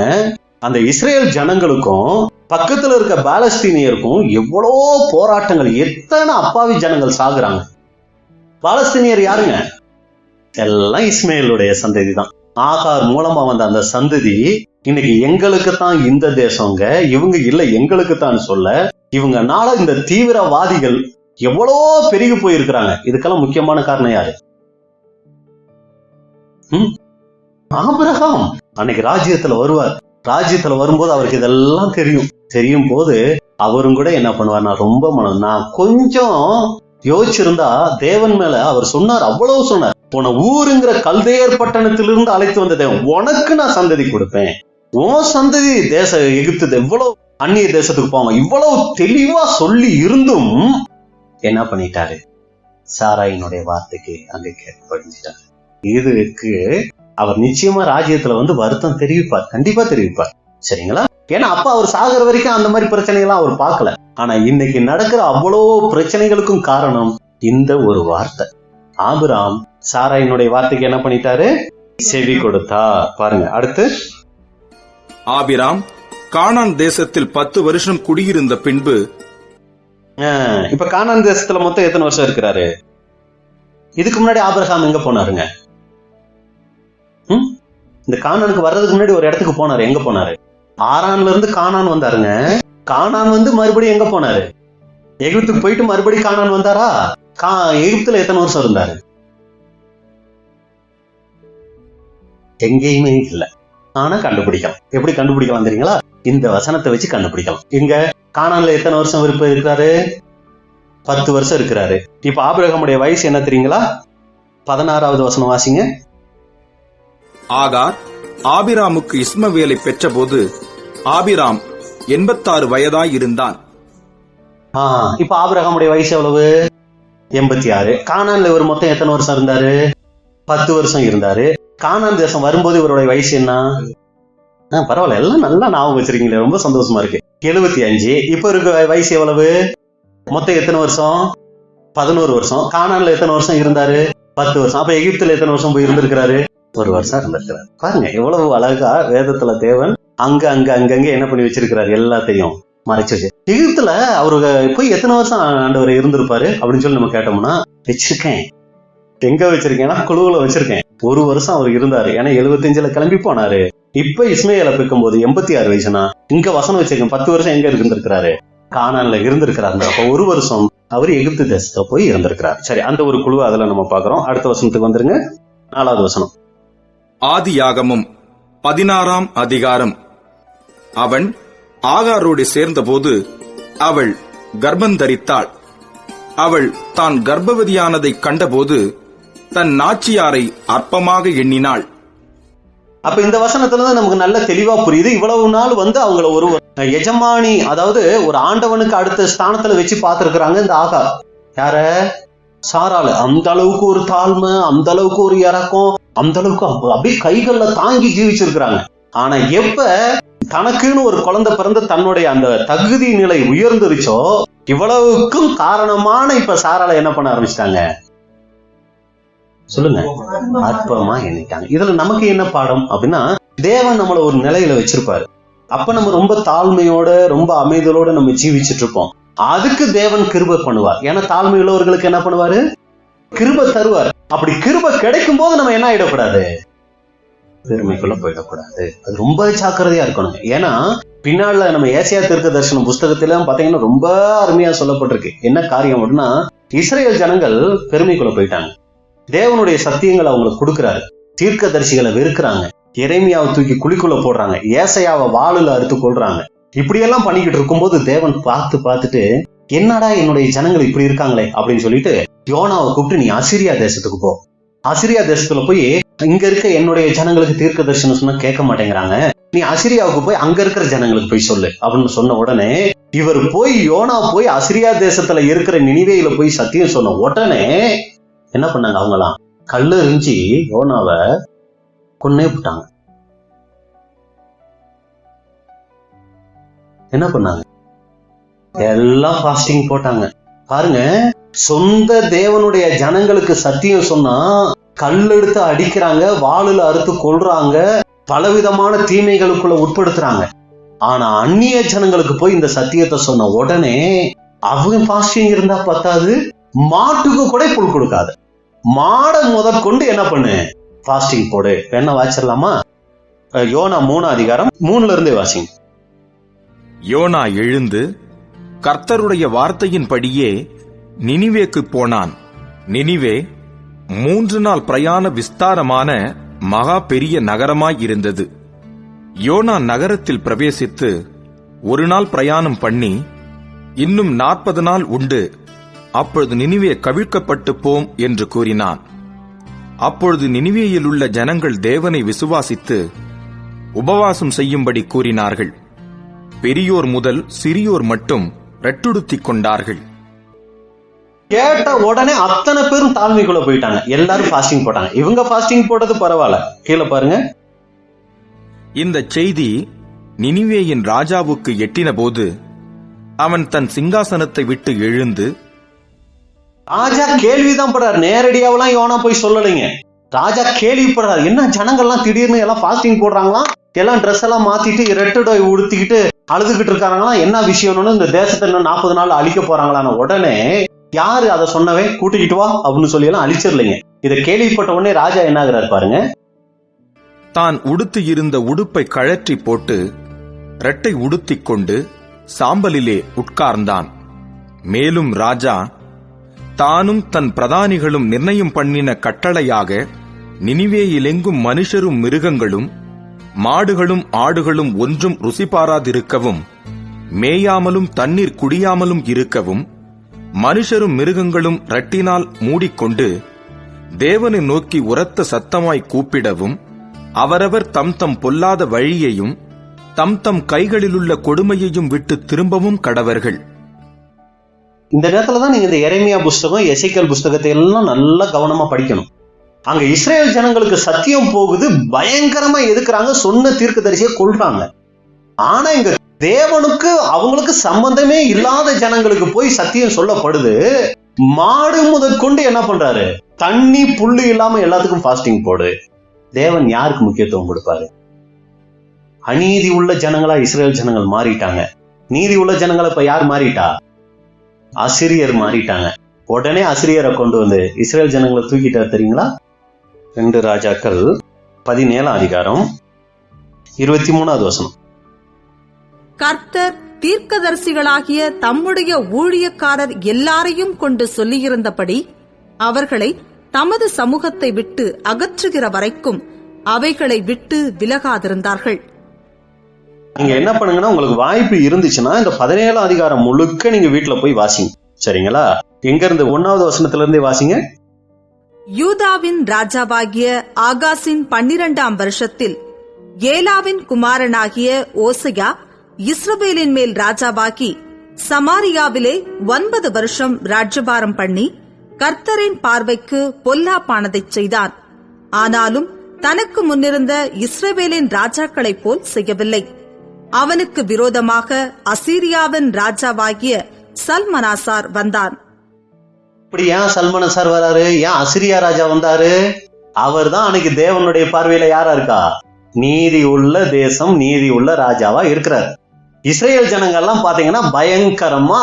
S5: அந்த இஸ்ரேல் ஜனங்களுக்கும் பக்கத்துல இருக்க பாலஸ்தீனியருக்கும் எவ்வளோ போராட்டங்கள், எத்தனை அப்பாவி ஜனங்கள் சாகுறாங்க. பாலஸ்தீனியர் யாருங்க? எல்லாம் இஸ்மேலுடைய சந்ததி தான். ஆகார் மூலமா வந்த அந்த சந்ததி இன்னைக்கு எங்களுக்கு தான் இந்த தேசங்க, இவங்க இல்ல எங்களுக்கு தான் சொல்ல இவங்கனால இந்த தீவிரவாதிகள் எவ்வளோ பெருகி போயிருக்கிறாங்க. இதுக்கெல்லாம் முக்கியமான காரணம் யாரு? ஆபிரகாம் அன்னைக்கு ராஜ்யத்துல வருவார். ராஜ்யத்துல வரும்போது அவருக்கு இதெல்லாம் தெரியும் போது அவரும் கூட என்ன பண்ணுவார், நான் கொஞ்சம் யோசிச்சிருந்தா தேவன் மேல அவர் சொன்னார், அவ்வளவு சொன்னார், உன ஊருங்கிற கல்தேயர் பட்டணத்திலிருந்து அழைத்து வந்த தேவன் உனக்கு நான் சந்ததி கொடுப்பேன், உன் சந்ததி எகிப்து எவ்வளவு அந்நிய தேசத்துக்கு போவாங்க, இவ்வளவு தெளிவா சொல்லி இருந்தும் என்ன பண்ணிட்டாரு, சாராயினுடைய வார்த்தைக்கு அங்க கேட்படிஞ்சிட்டாரு. இதுக்கு அவர் நிச்சயமா ராஜ்யத்துல வருத்தம் தெரிவிப்பார், கண்டிப்பா தெரிவிப்பார். சரிங்களா? ஏன்னா அப்ப அவர் சாகிற வரைக்கும் அந்த மாதிரி பிரச்சனைகள்லாம் அவர் பார்க்கல. ஆனா இன்னைக்கு நடக்கிற அவ்வளோ பிரச்சனைகளுக்கும் காரணம் இந்த ஒரு வார்த்தை. ஆபிராம் சாராயினுடைய வார்த்தைக்கு என்ன பண்ணிட்டாரு, செவி கொடுத்தா. பாருங்க அடுத்து,
S3: ஆபிராம் கானான் தேசத்தில் 10 வருஷம் குடியிருந்த பின்பு.
S5: இப்ப கானான் தேசத்துல மொத்தம் எத்தனை வருஷம் இருக்கிறாரு? இதுக்கு முன்னாடி ஆபிரகாம் எங்க போனாருங்க? இந்த கானானுக்கு வர்றதுக்கு முன்னாடி ஒரு இடத்துக்கு போனாரு. எங்க போனாரு? ஆரான்ல இருந்து கானான் வந்தாருங்க. கானான் மறுபடியும் எங்க போனாரு? எகிப்துக்கு போயிட்டு மறுபடியும் கானான் வந்தாரா? எகிப்துல எத்தனை வருஷம் இருந்தாரு? எங்கேயுமே இல்ல. ஆனா கண்டுபிடிக்கலாம். எப்படி கண்டுபிடிக்கலாம் தெரியுங்களா? இந்த வசனத்தை வச்சு கண்டுபிடிக்கலாம். இங்க கானான்ல எத்தனை வருஷம் இருக்கிறாரு? 10 வருஷம் இருக்கிறாரு. இப்ப ஆபிரகாமுடைய வயசு என்ன தெரியுங்களா? 16வது வசனம் வாசிங்க.
S3: ஆகார் ஆபிராமுக்கு இஸ்மவேலை பெற்ற போது ஆபிராம் 86 வயதாய் இருந்தான்.
S5: இப்ப ஆபிரகாமுடைய வயசு எவ்வளவு? 86. கானான்ல இவர் மொத்தம் எத்தனை வருஷம் இருந்தாரு? 10 வருஷம் இருந்தாரு. கானான் தேசம் வரும்போது இவருடைய வயசு என்ன? பரவாயில்ல, எல்லாம் நல்லா ஞாபகம் வச்சிருக்கீங்களே, ரொம்ப சந்தோஷமா இருக்கு. 75. இப்ப இருக்க வயசு எவ்வளவு? மொத்தம் எத்தனை வருஷம்? 11 வருஷம். கானான்ல எத்தனை வருஷம் இருந்தாரு? 10 வருஷம். அப்ப எகிப்துல எத்தனை வருஷம் போய் இருந்திருக்கிறாரு? 1 வருஷம் இருந்திருக்கிறாரு. பாருங்க எவ்வளவு அழகா வேதத்துல தேவன் அங்கங்க என்ன பண்ணி வச்சிருக்கிறாரு, எல்லாத்தையும் மறைச்சு வச்சு. எகிப்துல அவரு போய் எத்தனை வருஷம் ஆண்டவர் இருந்திருப்பாரு அப்படின்னு சொல்லி நம்ம கேட்டோம்னா, வச்சிருக்கேன். எங்க வச்சிருக்கேன்னா குழுவுல வச்சிருக்கேன். 1 வருஷம் அவர் இருந்தாரு. ஏன்னா 75ல கிளம்பி போனாரு. இப்ப இஸ்மாயேலை பிற்கும் போது 86 வயசுனா இங்க வசனம் வச்சிருக்கேன். 10 வருஷம் எங்க இருந்திருக்கிறாரு? கானான்ல இருந்திருக்கிறாரு. அப்ப 1 வருஷம் அவர் எகிப்து தேசத்துல போய் இருந்திருக்கிறார். சரி, அந்த ஒரு குழு அதுல நம்ம பாக்குறோம். அடுத்த வசனத்துக்கு வந்துருங்க. 4வது வசனம்.
S3: ஆதியாகமம் 16ஆம் அதிகாரம். அவன் ஆகாரோடு சேர்ந்தபோது அவள் கர்ப்பந்தரித்தாள். அவள் தான் கர்ப்பவதியானதை கண்டபோது தன் நாச்சியாரை அற்பமாக எண்ணினாள்.
S5: அப்ப இந்த வசனத்துலதான் நமக்கு நல்ல தெளிவா புரியுது. இவ்வளவு நாள் அவங்கள ஒரு எஜமானி, அதாவது ஒரு ஆண்டவனுக்கு அடுத்த ஸ்தானத்துல வச்சு பார்த்திருக்கிறாங்க இந்த ஆகார். யார? சாராள. அந்த அளவுக்கு ஒரு தாழ்மை, அந்த அளவுக்கு ஒரு இறக்கம், அந்த அளவுக்கு அப்படியே கைகள்ல தாங்கி ஜீவிச்சிருக்கிறாங்க. ஆனா எப்ப தனக்குன்னு ஒரு குழந்தை பிறந்து தன்னுடைய அந்த தகுதி நிலை உயர்ந்துருச்சோ, இவ்வளவுக்கும் காரணமான இப்ப சாராள என்ன பண்ண ஆரம்பிச்சிட்டாங்க? சொல்லுங்க, அற்பமா எண்ணிட்டாங்க. இதுல நமக்கு என்ன பாடம் அப்படின்னா, தேவன் நம்மள ஒரு நிலையில வச்சிருப்பாரு. அப்ப நம்ம ரொம்ப தாழ்மையோட ரொம்ப அமைதியோட நம்ம ஜீவிச்சுட்டு இருப்போம். அதுக்கு தேவன் கிருபை பண்ணுவார். ஏன்னா தாழ்மை உள்ளவர்களுக்கு என்ன பண்ணுவாரு? கிருபை தருவார். அப்படி கிருபை கிடைக்கும் போது நம்ம என்ன ஆயிடக்கூடாது? பெருமைக்குள்ள போயிடக்கூடாது. அது ரொம்ப ஜாக்கிரதையா இருக்கணும். ஏன்னா பின்னால நம்ம ஏசாயா தீர்க்கதரிசன புஸ்தகத்தில பாத்தீங்கன்னா ரொம்ப அருமையா சொல்லப்பட்டிருக்கு. என்ன காரியம் அப்படின்னா, இஸ்ரேல் ஜனங்கள் பெருமைக்குள்ள போயிட்டாங்க. தேவனுடைய சத்தியங்களை அவங்களுக்கு கொடுக்கிறாரு. தீர்க்கதரிசிகளை வெறுக்கிறாங்க. எரேமியாவை தூக்கி குழிக்குள்ள போடுறாங்க. ஏசாயாவை வாளுல அறுத்து கொள்றாங்க. இப்படியெல்லாம் பண்ணிக்கிட்டு இருக்கும்போது தேவன் பார்த்துட்டு, என்னடா என்னுடைய ஜனங்கள் இப்படி இருக்காங்களே அப்படின்னு சொல்லிட்டு யோனாவை கூப்பிட்டு, நீ அசிரியா தேசத்துக்கு போ. அசிரியா தேசத்துல போய் இங்க இருக்க என்னுடைய ஜனங்களுக்கு தீர்க்க தரிசனம் சொன்னா கேட்க மாட்டேங்கிறாங்க, நீ அசிரியாவுக்கு போய் அங்க இருக்கிற ஜனங்களுக்கு போய் சொல்லு அப்படின்னு சொன்ன உடனே இவர் போய் யோனா போய் அசிரியா தேசத்துல இருக்கிற நினிவேயில போய் சத்தியம் சொன்ன உடனே என்ன பண்ணாங்க? அவங்களாம் கல்லு எறிஞ்சி யோனாவை கொன்னே விட்டாங்க. என்ன பண்ணாங்க? எல்லாம் ஃபாஸ்டிங் போட்டாங்க. பாருங்க, சொந்த தேவனுடைய ஜனங்களுக்கு சத்தியம் சொன்னா கல்லெடுத்து அடிக்கிறாங்க, வாளுல அறுத்து கொல்றாங்க, பலவிதமான தீமைகளுக்குள்ள உட்படுத்துறாங்க. ஆனா அந்நிய ஜனங்களுக்கு போய் இந்த சத்தியத்தை சொன்ன உடனே அவங்க ஃபாஸ்டிங் இருந்தா பத்தாது, மாட்டுக்கு கூட புல் கொடுக்காது. மாடை முதற்கொண்டு என்ன பண்ணு? ஃபாஸ்டிங் போடு. என்ன வாசிடலாமா? யோனா 3ஆம் அதிகாரம் 3ல இருந்தே வாசிங்க.
S3: யோனா எழுந்து கர்த்தருடைய வார்த்தையின்படியே நினிவேக்கு போனான். நினிவே 3 நாள் பிரயாண விஸ்தாரமான மகா பெரிய நகரமாயிருந்தது. யோனா நகரத்தில் பிரவேசித்து 1 நாள் பிரயாணம் பண்ணி, இன்னும் 40 நாள் உண்டு, அப்பொழுது நினிவே கவிழ்க்கப்பட்டு போம் என்று கூறினான். அப்பொழுது நினிவேயில் உள்ள ஜனங்கள் தேவனை விசுவாசித்து உபவாசம் செய்யும்படி கூறினார்கள். பெரியோர் முதல் சிறியோர் மட்டும் ரெட்டுடுத்திக் கொண்டார்கள்.
S5: கேட்ட உடனே அத்தனை பேரும் தாழ்மைக்குள்ள போயிட்டாங்க. எல்லாரும் ஃபாஸ்டிங் போட்டாங்க. இவங்க ஃபாஸ்டிங் போட்டது பரவாயில்ல. கீழே பாருங்க.
S3: இந்த செய்தி நினிவேயின் ராஜாவுக்கு எட்டின போது அவன் தன் சிங்காசனத்தை விட்டு எழுந்து,
S5: ராஜா கேள்விதான் படுறாரு. நேரடியாவெல்லாம் யோனா போய் சொல்லலைங்க. ராஜா கேள்விப்படுறாரு. என்ன ஜனங்கள்லாம் திடீர்னு எல்லாம் ஃபாஸ்டிங் போடுறாங்களாம், எல்லாம் ட்ரெஸ் எல்லாம் மாத்திட்டு ரெட்டடை உடுத்திக்கிட்டு அழுதுகிட்டு இருக்காங்களாம், என்ன விஷயம்னு, இந்த தேசத்தை இன்னும் 40 நாள் அழிக்க போறாங்களான்னு உடனே யாரு அதை சொன்னவே? கூட்டிக்கிட்டு வா அப்படின்னு சொல்லி எல்லாம் அழிச்சிடலைங்க. இதை கேள்விப்பட்ட உடனே ராஜா என்ன ஆகிறார் பாருங்க.
S3: தான் உடுத்தி இருந்த உடுப்பை கழற்றி போட்டு ரெட்டை உடுத்திக் கொண்டு சாம்பலிலே உட்கார்ந்தான். மேலும் ராஜா தானும் தன் பிரதானிகளும் நிர்ணயம் பண்ணின கட்டளையாக நினிவேயிலெங்கும் மனுஷரும் மிருகங்களும் மாடுகளும் ஆடுகளும் ஒன்றும் ருசி பாராதிருக்கவும், மேயாமலும் தண்ணீர் குடியாமலும் இருக்கவும், மனுஷரும் மிருகங்களும் இரட்டினால் மூடிக்கொண்டு தேவனை நோக்கி உரத்த சத்தமாய் கூப்பிடவும், அவரவர் தம் தம் பொல்லாத வழியையும் தம் தம் கைகளிலுள்ள கொடுமையையும் விட்டு திரும்பவும் கடவர்கள்.
S5: இந்த நேரத்துலதான் நீங்க இந்த எரேமியா புஸ்தகம், எசேக்கியேல் புஸ்தகத்தை எல்லாம் நல்லா கவனமா படிக்கணும். அங்க இஸ்ரேல் ஜனங்களுக்கு சத்தியம் போகுது, பயங்கரமா எதுக்குறாங்க, சொன்ன தீர்க்கதரிசியை கொல்றாங்க. ஆனா இங்க தேவனுக்கு அவங்களுக்கு சம்பந்தமே இல்லாத ஜனங்களுக்கு போய் சத்தியம் சொல்லப்படுது. மாடு முதற்கொண்டு என்ன பண்றாரு? தண்ணி புல்லு இல்லாம எல்லாத்துக்கும் ஃபாஸ்டிங் போடு. தேவன் யாருக்கு முக்கியத்துவம் கொடுப்பாரு? அநீதி உள்ள ஜனங்களா இஸ்ரேல் ஜனங்கள் மாறிட்டாங்க. நீதி உள்ள ஜனங்களை இப்ப யார் மாறிட்டா? அசிரியர் மாறிட்டாங்க. உடனே அசிரியரை கொண்டு வந்து இஸ்ரேல் ஜனங்களை தூக்கிட்டார் தெரியுங்களா? 2 ராஜாக்கள் 17 அதிகாரம் 23வது வசனம்.
S6: கர்த்தர் தீர்க்கதரிசிகளாகிய தம்முடைய ஊழியக்காரர் எல்லாரையும் கொண்டு சொல்லியிருந்தபடி அவர்களை தமது சமூகத்தை விட்டு அகற்றுகிற வரைக்கும் அவைகளை விட்டு விலகாதிருந்தார்கள்.
S5: நீங்க என்ன பண்ணுங்கன்னா, உங்களுக்கு வாய்ப்பு இருந்துச்சுன்னா இந்த 17 அதிகாரம் முழுக்க நீங்க வீட்டுல போய் வாசிங்க. சரிங்களா? எங்க இருந்து? 1வது வசனத்துல இருந்தே வாசிங்க.
S6: யூதாவின் ராஜாவாகிய ஆகாசின் 12ஆம் வருஷத்தில் ஏலாவின் குமாரனாகிய ஓசையா இஸ்ரவேலின் மேல் ராஜாவாகி சமாரியாவிலே 9 வருஷம் ராஜ்யபாரம் பண்ணி கர்த்தரின் பார்வைக்கு பொல்லாப்பானதைச் செய்தான். ஆனாலும் தனக்கு முன்னிருந்த இஸ்ரவேலின் ராஜாக்களைப் போல் செய்யவில்லை. அவனுக்கு விரோதமாக அசீரியாவின் ராஜாவாகிய சல்மனாசார் வந்தான்.
S5: இப்படி ஏன் சல்மனாசார் வராரு? ஏன் அசிரியா ராஜா வந்தாரு? அவர் தான் அன்னைக்கு தேவனுடைய பார்வையில யாரா இருக்கா? நீதி உள்ள தேசம், நீதி உள்ள ராஜாவா இருக்கிறார். இஸ்ரேல் ஜனங்கள்லாம் பாத்தீங்கன்னா பயங்கரமா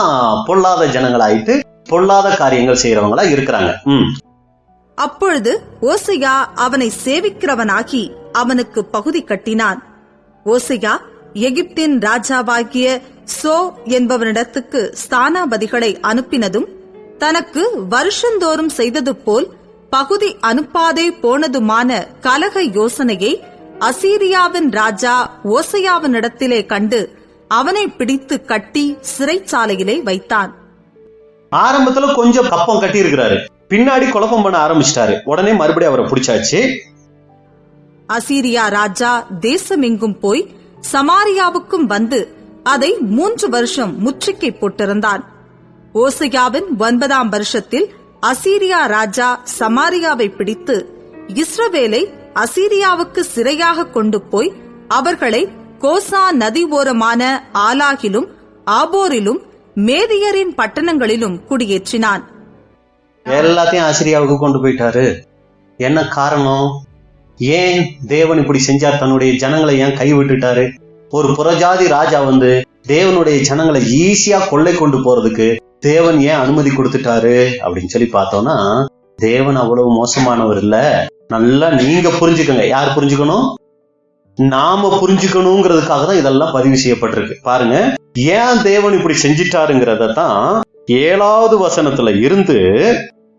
S5: பொல்லாத ஜனங்களாயிட்டு பொல்லாத காரியங்கள் செய்யறவங்களா இருக்கிறாங்க.
S6: அப்பொழுது ஓசையா அவனை சேவிக்கிறவனாகி அவனுக்கு பகுதி கட்டினான். ஓசையா எகிப்தின் ராஜாவாகிய சோ என்பவனிடத்துக்கு ஸ்தானாபதிகளை அனுப்பினதும் தனக்கு வருஷந்தோறும் செய்தது போல் பகுதி அனுப்பாதே போனதுமான கலக யோசனையை அசீரியாவின் ராஜா ஓசையாவினிடத்திலே கண்டு அவனை பிடித்து கட்டி சிறைச்சாலையிலே வைத்தான்.
S5: ஆரம்பத்துல கொஞ்சம் கப்பம் கட்டி இருக்கிறாரு, பின்னாடி குழப்பம் பண்ண ஆரம்பிச்சிட்டாரு. உடனே மறுபடியும் அவரை பிடிச்சாச்சு.
S6: அசீரியா ராஜா தேசமெங்கும் போய் சமாரியாவுக்கும் வந்து அதை 3 வருஷம் முற்றுகை போட்டிருந்தான். ஓசையாவின் 9ஆம் வருஷத்தில் அசீரியா ராஜா சமாரியாவை பிடித்து இஸ்ரவேலை அசீரியாவுக்கு சிறையாக கொண்டு போய் அவர்களை கோசா நதி ஓரமான ஆலாகிலும் ஆபோரிலும் மேதியரின் பட்டணங்களிலும் குடியேற்றினான்.
S5: எல்லாத்தையும் அசீரியாவுக்கு கொண்டு போயிட்டாரு. என்ன காரணம்? ஏன் தேவன் இப்படி செஞ்சார்? தன்னுடைய ஜனங்களை ஏன் கைவிட்டுட்டாரு? ஒரு புறஜாதி ராஜா வந்து தேவனுடைய ஜனங்களை ஈஸியா கொள்ளை கொண்டு போறதுக்கு தேவன் ஏன் அனுமதி கொடுத்துட்டாரு அப்படின்னு சொல்லி பார்த்தோம்னா, தேவன் அவ்வளவு மோசமானவர் இல்ல. நல்லா நீங்க புரிஞ்சுக்கங்க. யார் புரிஞ்சுக்கணும்? நாம புரிஞ்சுக்கணுங்கிறதுக்காக தான் இதெல்லாம் பதிவு செய்யப்பட்டிருக்கு. பாருங்க, ஏன் தேவன் இப்படி செஞ்சிட்டாருங்கிறத தான் 7வது வசனத்துல இருந்து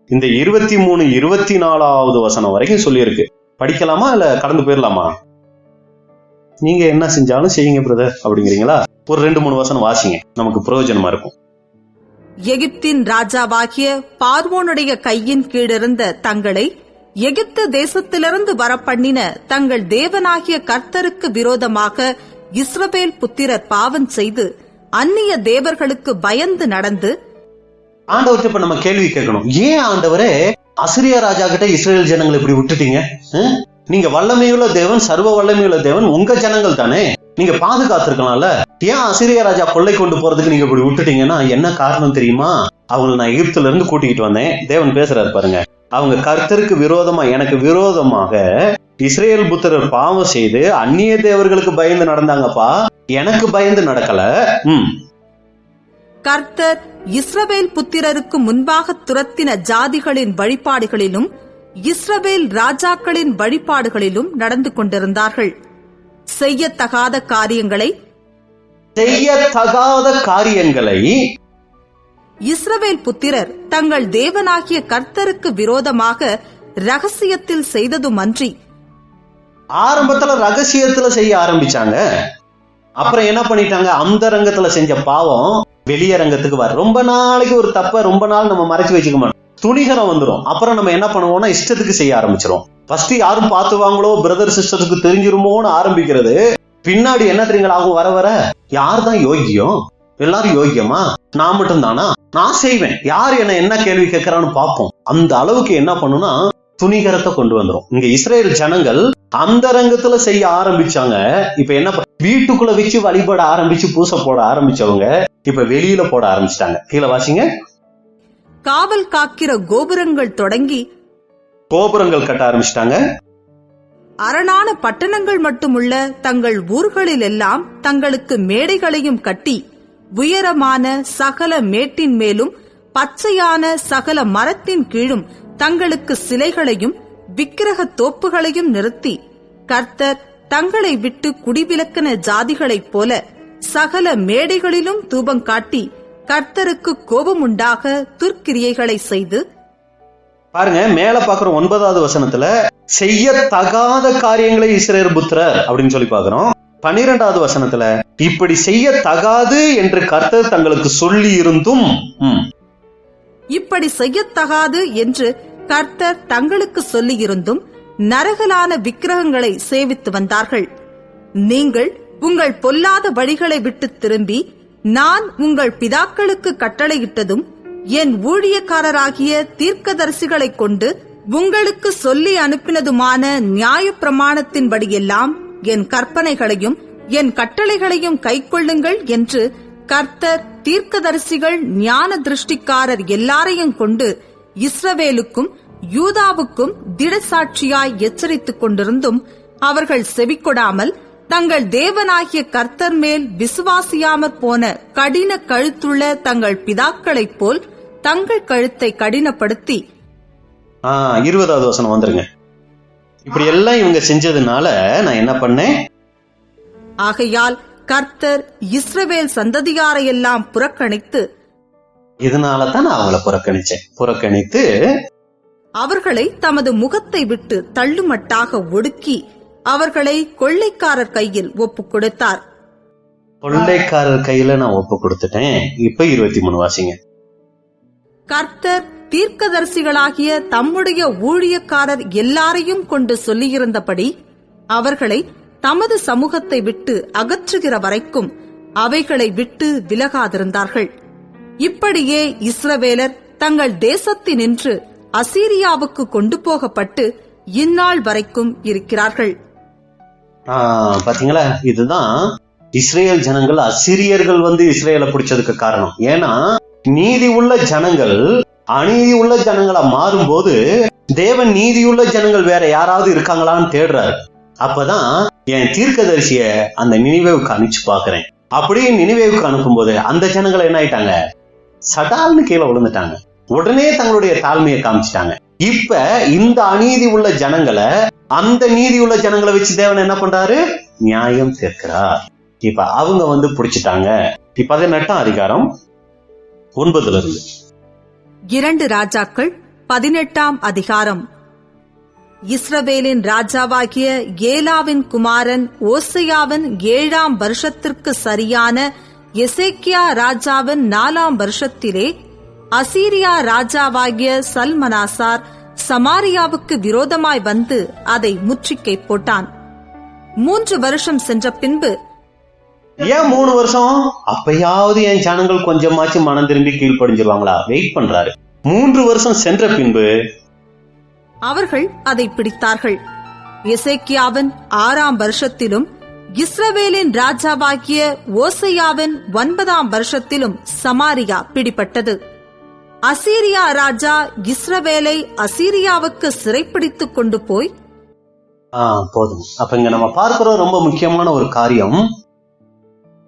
S5: இந்த 23, 24வது வசனம் வரைக்கும் சொல்லியிருக்கு. படிக்கலாமா இல்ல கடந்து போயிடலாமா? நீங்க என்ன செஞ்சாலும் செய்யுங்க பிரதர் அப்படிங்கிறீங்களா? ஒரு 2-3 வசனம் வாசிங்க, நமக்கு பிரயோஜனமா இருக்கும்.
S6: எகிப்தின் ராஜாவாகிய பார்வோனுடைய கையின் கீழிருந்த தங்களை எகிப்து தேசத்திலிருந்து வரப்பண்ணின தங்கள் தேவனாகிய கர்த்தருக்கு விரோதமாக இஸ்ரவேல் புத்திரர் பாவம் செய்து அந்நிய தேவர்களுக்கு பயந்து நடந்து.
S5: ஆண்டவர்கிட்ட இப்ப நம்ம கேள்வி கேட்கணும். ஏன் ஆண்டவரே அசிரியா ராஜா கிட்ட இஸ்ரேல் ஜனங்களை இப்படி விட்டுட்டீங்க? நீங்க வல்லமையுள்ள தேவன், சர்வ வல்லமையுள்ள தேவன், உங்க ஜனங்கள் தானே, நீங்க பாதுகாத்திருக்கலாம்ல. ஏன் அசிரியா ராஜா கொள்ளை கொண்டு போறதுக்கு நீங்க இப்படி விட்டுட்டீங்கன்னா என்ன காரணம் தெரியுமா? அவங்களை நான் எகிப்துல இருந்து கூட்டிக்கிட்டு வந்தேன். தேவன் பேசுறாரு பாருங்க. அவங்க கர்த்தருக்கு விரோதமா, எனக்கு விரோதமாக இஸ்ரேல் புத்திரர் பாவம் செய்து அந்நிய தேவர்களுக்கு பயந்து நடந்தாங்கப்பா, எனக்கு பயந்து நடக்கல.
S6: கர்த்தர் இஸ்ரவேல் புத்திரருக்கு முன்பாக துரத்தின ஜாதிகளின் வழிபாடுகளிலும் இஸ்ரவேல் ராஜாக்களின் வழிபாடுகளிலும் நடந்து கொண்டிருந்தார்கள். செய்யத்தகாத காரியங்களை இஸ்ரவேல் புத்திரர் தங்கள் தேவனாகிய கர்த்தருக்கு விரோதமாக ரகசியத்தில் செய்ததுமன்றி.
S5: ஆரம்பத்துல ரகசியத்துல செய்ய ஆரம்பிச்சாங்க. அப்புறம் என்ன பண்ணிட்டாங்க? அந்த ரங்கத்துல செஞ்ச பாவம் வெளிய ரங்கத்துக்கு வர. ரொம்ப நாளைக்கு ஒரு தப்ப ரொம்ப நாள் நம்ம மறைச்சு வச்சுக்க மாட்டோம், துணிகரம் வந்துடும். அப்புறம் நம்ம என்ன பண்ணுவோம்னா இஷ்டத்துக்கு செய்ய ஆரம்பிச்சிரும். ஃபர்ஸ்ட் யாரும் பார்த்துவாங்களோ, பிரதர் சிஸ்டருக்கு தெரிஞ்சிருமோன்னு ஆரம்பிக்கிறது. பின்னாடி என்ன தெரியுங்களா ஆகும்? வர வர யார் தான் யோகியம்? எல்லாரும் யோகியமா? நான் மட்டும் தானா? நான் செய்வேன், யார் என்ன கேள்வி கேட்கிறான்னு பார்ப்போம். அந்த அளவுக்கு என்ன பண்ணுனா துணிகரத்தை கொண்டு வந்துரும். இங்க இஸ்ரேல் ஜனங்கள் அந்த ரங்கத்துல செய்ய ஆரம்பிச்சாங்க. இப்ப என்ன, வீட்டுக்குள்ள வச்சு வழிபட ஆரம்பிச்சு பூசை போட ஆரம்பிச்சவங்க இப்ப வெளியில போட ஆரம்பிச்சிட்டாங்க. கீழே வாசிங்க.
S6: காவல் காக்கிற கோபுரங்கள் தொடங்கி
S5: கோபுரங்கள் கட்ட ஆரம்பிச்சிட்டாங்க.
S6: அரணான பட்டணங்கள் மட்டுமுள்ள தங்கள் ஊர்களிலெல்லாம் தங்களுக்கு மேடைகளையும் கட்டி, உயரமான சகல மேட்டின் மேலும் பச்சையான சகல மரத்தின் கீழும் தங்களுக்கு சிலைகளையும் விக்கிரக தோப்புகளையும் நிறுத்தி, கர்த்தர் தங்களை விட்டு குடிவிலக்கின ஜாதிகளைப் போல சகல மேடைகளிலும் தூபம் காட்டி கர்த்தருக்கு கோபமுண்டாக துர்க்கிரியைகளை செய்து,
S5: பாருங்க மேல பாக்குற 9வது வசனத்துல செய்யத்தகாத காரியங்களை இஸ்ரவேல் புத்திரர் அப்படின்னு சொல்லி பாக்குறோம். 12வது வசனத்துல இப்படி செய்யத்தகாது என்று கர்த்தர் தங்களுக்கு சொல்லி இருந்தும்,
S6: இப்படி செய்யத்தகாது என்று கர்த்தர் தங்களுக்கு சொல்லியிருந்தும் நரகலான விக்கிரகங்களை சேவித்து வந்தார்கள். நீங்கள் உங்கள் பொல்லாத வழிகளை விட்டு திரும்பி, நான் உங்கள் பிதாக்களுக்கு கட்டளையிட்டதும் என் ஊழியக்காரராகிய தீர்க்கதரிசிகளைக் கொண்டு உங்களுக்கு சொல்லி அனுப்பினதுமான நியாயப்பிரமாணத்தின்படியெல்லாம் என் கற்பனைகளையும் என் கட்டளைகளையும் கைக்கொள்ளுங்கள் என்று கர்த்தர் தீர்க்கதரிசிகள் ஞான திருஷ்டிக்காரர் எல்லாரையும் கொண்டு இஸ்ரவேலுக்கும் யூதாவுக்கும் திடசாட்சியாய் எச்சரித்துக் கொண்டிருந்தும் அவர்கள் செவிக்கொடாமல் தங்கள் தேவனாகிய கர்த்தர் மேல் விசுவாசியாமற் போன கடின கழுத்துள்ள தங்கள் பிதாக்களைப் போல் தங்கள் கழுத்தை கடினப்படுத்தி,
S5: 20வது வசனம் வந்துருங்க. இப்படி எல்லாம் இவங்க செஞ்சதுனால நான் என்ன பண்ணேன்?
S6: ஆகையால் கர்த்தர் இஸ்ரவேல் சந்ததியாரையெல்லாம் புறக்கணித்து,
S5: இதனாலதான் நான் அவங்கள புறக்கணித்து
S6: அவர்களை தமது முகத்தை விட்டு தள்ளுமட்டாக ஒடுக்கி அவர்களை கொள்ளைக்காரர் கையில் ஒப்புக் கொடுத்தார்.
S5: கொள்ளைக்காரர் கையில நான் ஒப்பு கொடுத்துட்டேன். இப்ப 23 வாசிங்க.
S6: கர்த்தர் தீர்க்கதரிசிகளாகிய தம்முடைய ஊழியக்காரர் எல்லாரையும் கொண்டு சொல்லியிருந்தபடி அவர்களை தமது சமூகத்தை விட்டு அகற்றுகிற வரைக்கும் அவைகளை விட்டு விலகாதிருந்தார்கள். இப்படியே இஸ்ரவேலர் தங்கள் தேசத்தினின்று அசீரியாவுக்கு கொண்டு போகப்பட்டு இந்நாள் வரைக்கும் இருக்கிறார்கள்.
S5: பாத்தீங்களா, இதுதான் இஸ்ரேல் ஜனங்கள் அசிரியர்கள் வந்து இஸ்ரேலை பிடிச்சதுக்கு காரணம். ஏன்னா நீதி உள்ள ஜனங்கள் அநீதி உள்ள ஜனங்களா மாறும்போது தேவன் நீதியுள்ள ஜனங்கள் வேற யாராவது இருக்காங்களான்னு தேடுறாரு. அப்பதான் என் தீர்க்கதரிசிய அந்த நினிவேவுக்கு அனுப்பிச்சு பாக்குறேன். அப்படியே நினிவேவுக்கு அனுப்பும் போது அந்த ஜனங்கள் என்ன ஆயிட்டாங்க? சடால்னு கீழே விழுந்துட்டாங்க. உடனே தங்களுடைய தாழ்மையை காமிச்சிட்டாங்க. இப்ப இந்த அநீதி உள்ள ஜனங்களை அந்த நீதி உள்ள ஜனங்களை வச்சு தேவன் என்ன பண்றாரு? நியாயம் சேர்க்கிறார். இப்ப அவங்க வந்து பிடிச்சிட்டாங்க. 18ஆம் அதிகாரம் 9 இருந்து
S6: 2 ராஜாக்கள் 18ஆம் அதிகாரம். இஸ்ரவேலின் ராஜாவாகிய ஏலாவின் குமாரன் ஓசையாவின் 7ஆம் வருஷத்திற்கு சரியான எசேக்கியா ராஜாவின் 4ஆம் வருஷத்திலே அசீரியா ராஜாவாகிய சல்மனாசார் சமாரியாவுக்கு விரோதமாய் வந்து அதை முற்றுகை போட்டான். 3 வருஷம் சென்ற பின்பு,
S5: ஏன் 3 வருஷம்? அப்பயாவது என் ஜனங்கள் கொஞ்சமாச்சு மனம் திரும்பி கீழ்ப்படிஞ்சிருவாங்களா? வெயிட் பண்றாரு. 3 வருஷம் சென்ற பின்பு
S6: அவர்கள் அதை பிடித்தார்கள். எசேக்கியாவின் 6ஆம் வருஷத்திலும் இஸ்ரவேலின் ராஜாவாகிய ஓசையாவின் 9ஆம் வருஷத்திலும் சமாரியா பிடிபட்டது. அசீரியா ராஜா இஸ்ரவேலை அசீரியாவுக்கு சிறைப்பிடித்துக் கொண்டு போய்,
S5: போதும். அப்ப இங்க நம்ம பார்க்கிறோம் ரொம்ப முக்கியமான ஒரு காரியம்.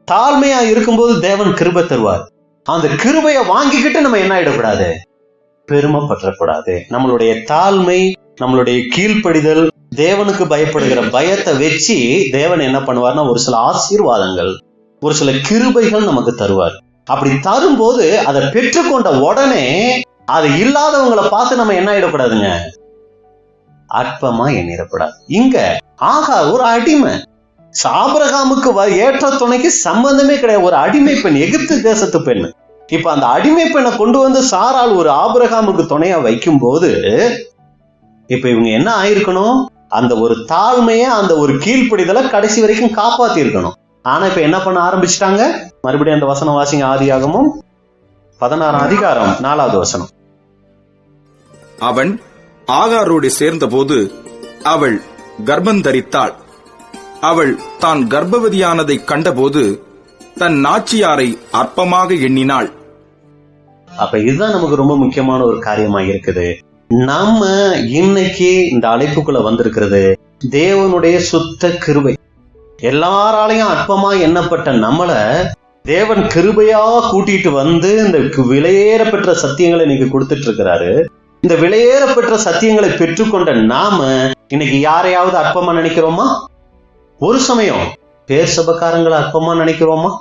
S5: தாழ்மையா இருக்கும்போது தேவன் கிருபை தருவார். அந்த கிருபையை வாங்கிக்கிட்டு நம்ம என்ன ஆயிடக்கூடாது? பெருமைப்பற்றக்கூடாது. நம்மளுடைய தாழ்மை, நம்மளுடைய கீழ்ப்படிதல், தேவனுக்கு பயப்படுகிற பயத்தை வச்சு தேவன் என்ன பண்ணுவார்னா ஒரு சில ஆசீர்வாதங்கள், ஒரு சில கிருபைகள் நமக்கு தருவார். அப்படி தரும்போது அதை பெற்றுக்கொண்ட உடனே அது இல்லாதவங்களை பார்த்து நம்ம என்ன ஆயிடக்கூடாதுங்க? அற்பமா எண்ணிடக்கூடாது. இங்க ஒரு அடிமை, ஆபிரகாமுக்கு ஏற்ற துணைக்கு சம்பந்தமே கிடையாது. ஒரு அடிமை பெண், எகிப்து தேசத்து பெண். இப்ப அந்த அடிமை பெண்ணை கொண்டு வந்து சாரால் ஒரு ஆபிரகாமுக்கு துணையா வைக்கும் போது இப்ப இவங்க என்ன ஆயிருக்கணும்? அந்த ஒரு தாழ்மைய, அந்த ஒரு கீழ்ப்படிதலை கடைசி வரைக்கும் காப்பாத்தி இருக்கணும். ஆனா இப்ப என்ன பண்ண ஆரம்பிச்சுட்டாங்க? மறுபடியும் அந்த வசனம் வாசிங்க. ஆதியாகமம் 16ஆம் அதிகாரம் 4வது வசனம்.
S3: அவன் ஆகாரோடு சேர்ந்தபோது அவள் கர்ப்பந்தரித்தாள். அவள் தான் கர்ப்பவதியானதை கண்டபோது தன் நாச்சியாரை அற்பமாக எண்ணினாள்.
S5: அப்ப இதுதான் நமக்கு ரொம்ப முக்கியமான ஒரு காரியமா இருக்குது. நம்ம இன்னைக்கு இந்த அழைப்புக்குள்ள வந்திருக்கிறது தேவனுடைய சுத்த கிருபை. எல்லாராலையும் அற்பமா எண்ணப்பட்ட நம்மள தேவன் கிருபையா கூட்டிட்டு வந்து இந்த விலையேற பெற்ற சத்தியங்களை இன்னைக்கு கொடுத்துட்டு இருக்கிறாரு. இந்த விலையேற பெற்ற சத்தியங்களை பெற்றுக்கொண்ட நாம இன்னைக்கு யாரையாவது அற்பமா நினைக்கிறோமா? ஒரு சமயம் பேர் சபக்காரங்களை அற்பமா நினைக்கிறோமா?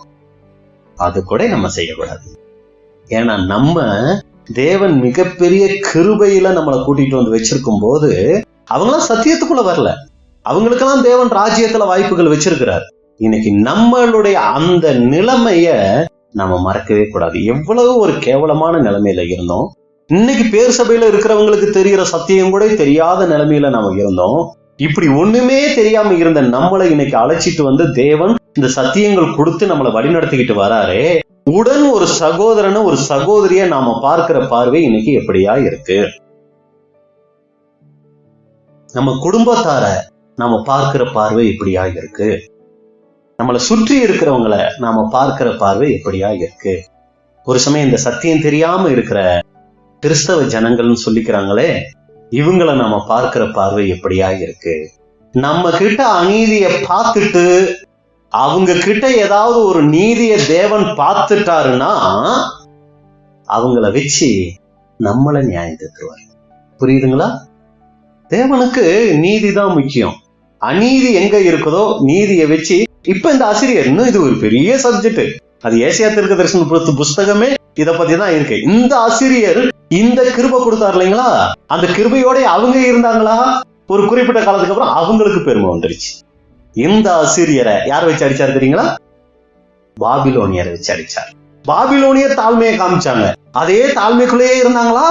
S5: அது கூட நம்ம செய்யக்கூடாது. ஏன்னா நம்ம தேவன் மிகப்பெரிய கிருபையில நம்மளை கூட்டிட்டு வந்து வச்சிருக்கும் போது அவங்களாம் சத்தியத்துக்குள்ள வரல. அவங்களுக்கெல்லாம் தேவன் ராஜ்யத்துல வாய்ப்புகள் வச்சிருக்கிறார். இன்னைக்கு நம்மளுடைய அந்த நிலைமைய நாம மறக்கவே கூடாது. எவ்வளவு ஒரு கேவலமான நிலைமையில இருந்தோம். இன்னைக்கு பேர் சபையில இருக்கிறவங்களுக்கு தெரிகிற சத்தியம் கூட தெரியாத நிலைமையில நாம இருந்தோம். இப்படி ஒண்ணுமே தெரியாம இருந்த நம்மளை இன்னைக்கு அழைச்சிட்டு வந்து தேவன் இந்த சத்தியங்கள் கொடுத்து நம்மளை வழிநடத்திக்கிட்டு வராரே, உடன் ஒரு சகோதரனை ஒரு சகோதரிய நாம பார்க்கிற பார்வை இன்னைக்கு எப்படியா இருக்கு? நம்ம குடும்பத்தார நாம பார்க்கிற பார்வை எப்படியா இருக்கு? நம்மளை சுற்றி இருக்கிறவங்களை நாம பார்க்கிற பார்வை எப்படியா இருக்கு? ஒரு சமயம் இந்த சத்தியம் தெரியாம இருக்கிற கிறிஸ்தவ ஜனங்கள்னு சொல்லிக்கிறாங்களே, இவங்களை நாம பார்க்கிற பார்வை எப்படியா இருக்கு? நம்ம கிட்ட அநீதியை பார்த்துட்டு அவங்க கிட்ட ஏதாவது ஒரு நீதியை தேவன் பார்த்துட்டாருன்னா அவங்கள வச்சு நம்மளை நியாயம் தருவார். புரியுதுங்களா? தேவனுக்கு நீதி தான் முக்கியம். அநீதி எங்க இருக்குதோ நீதியை வச்சு, இப்ப இந்த ஆசிரியர் இன்னும் இது ஒரு பெரிய சப்ஜெக்ட், அது ஏசியா தீர்க்கதரிசன புஸ்தகமே இத பத்தி தான் இருக்கு. இந்த ஆசிரியர் இந்த கிருபை கொடுத்தாரு இல்லைங்களா, அந்த கிருபையோட அவங்க இருந்தாங்களா? ஒரு குறிப்பிட்ட காலத்துக்கு அப்புறம் அவங்களுக்கு பெருமை வந்துருச்சு. இந்த ஆசிரியரை யார் வச்சு அடிச்சாரு தெரியுங்களா? பாபிலோனியரை வச்சு அடிச்சார். பாபிலோனியர் தாழ்மையை காமிச்சாங்க. அதே தாழ்மைக்குள்ளேயே இருந்தாங்களா?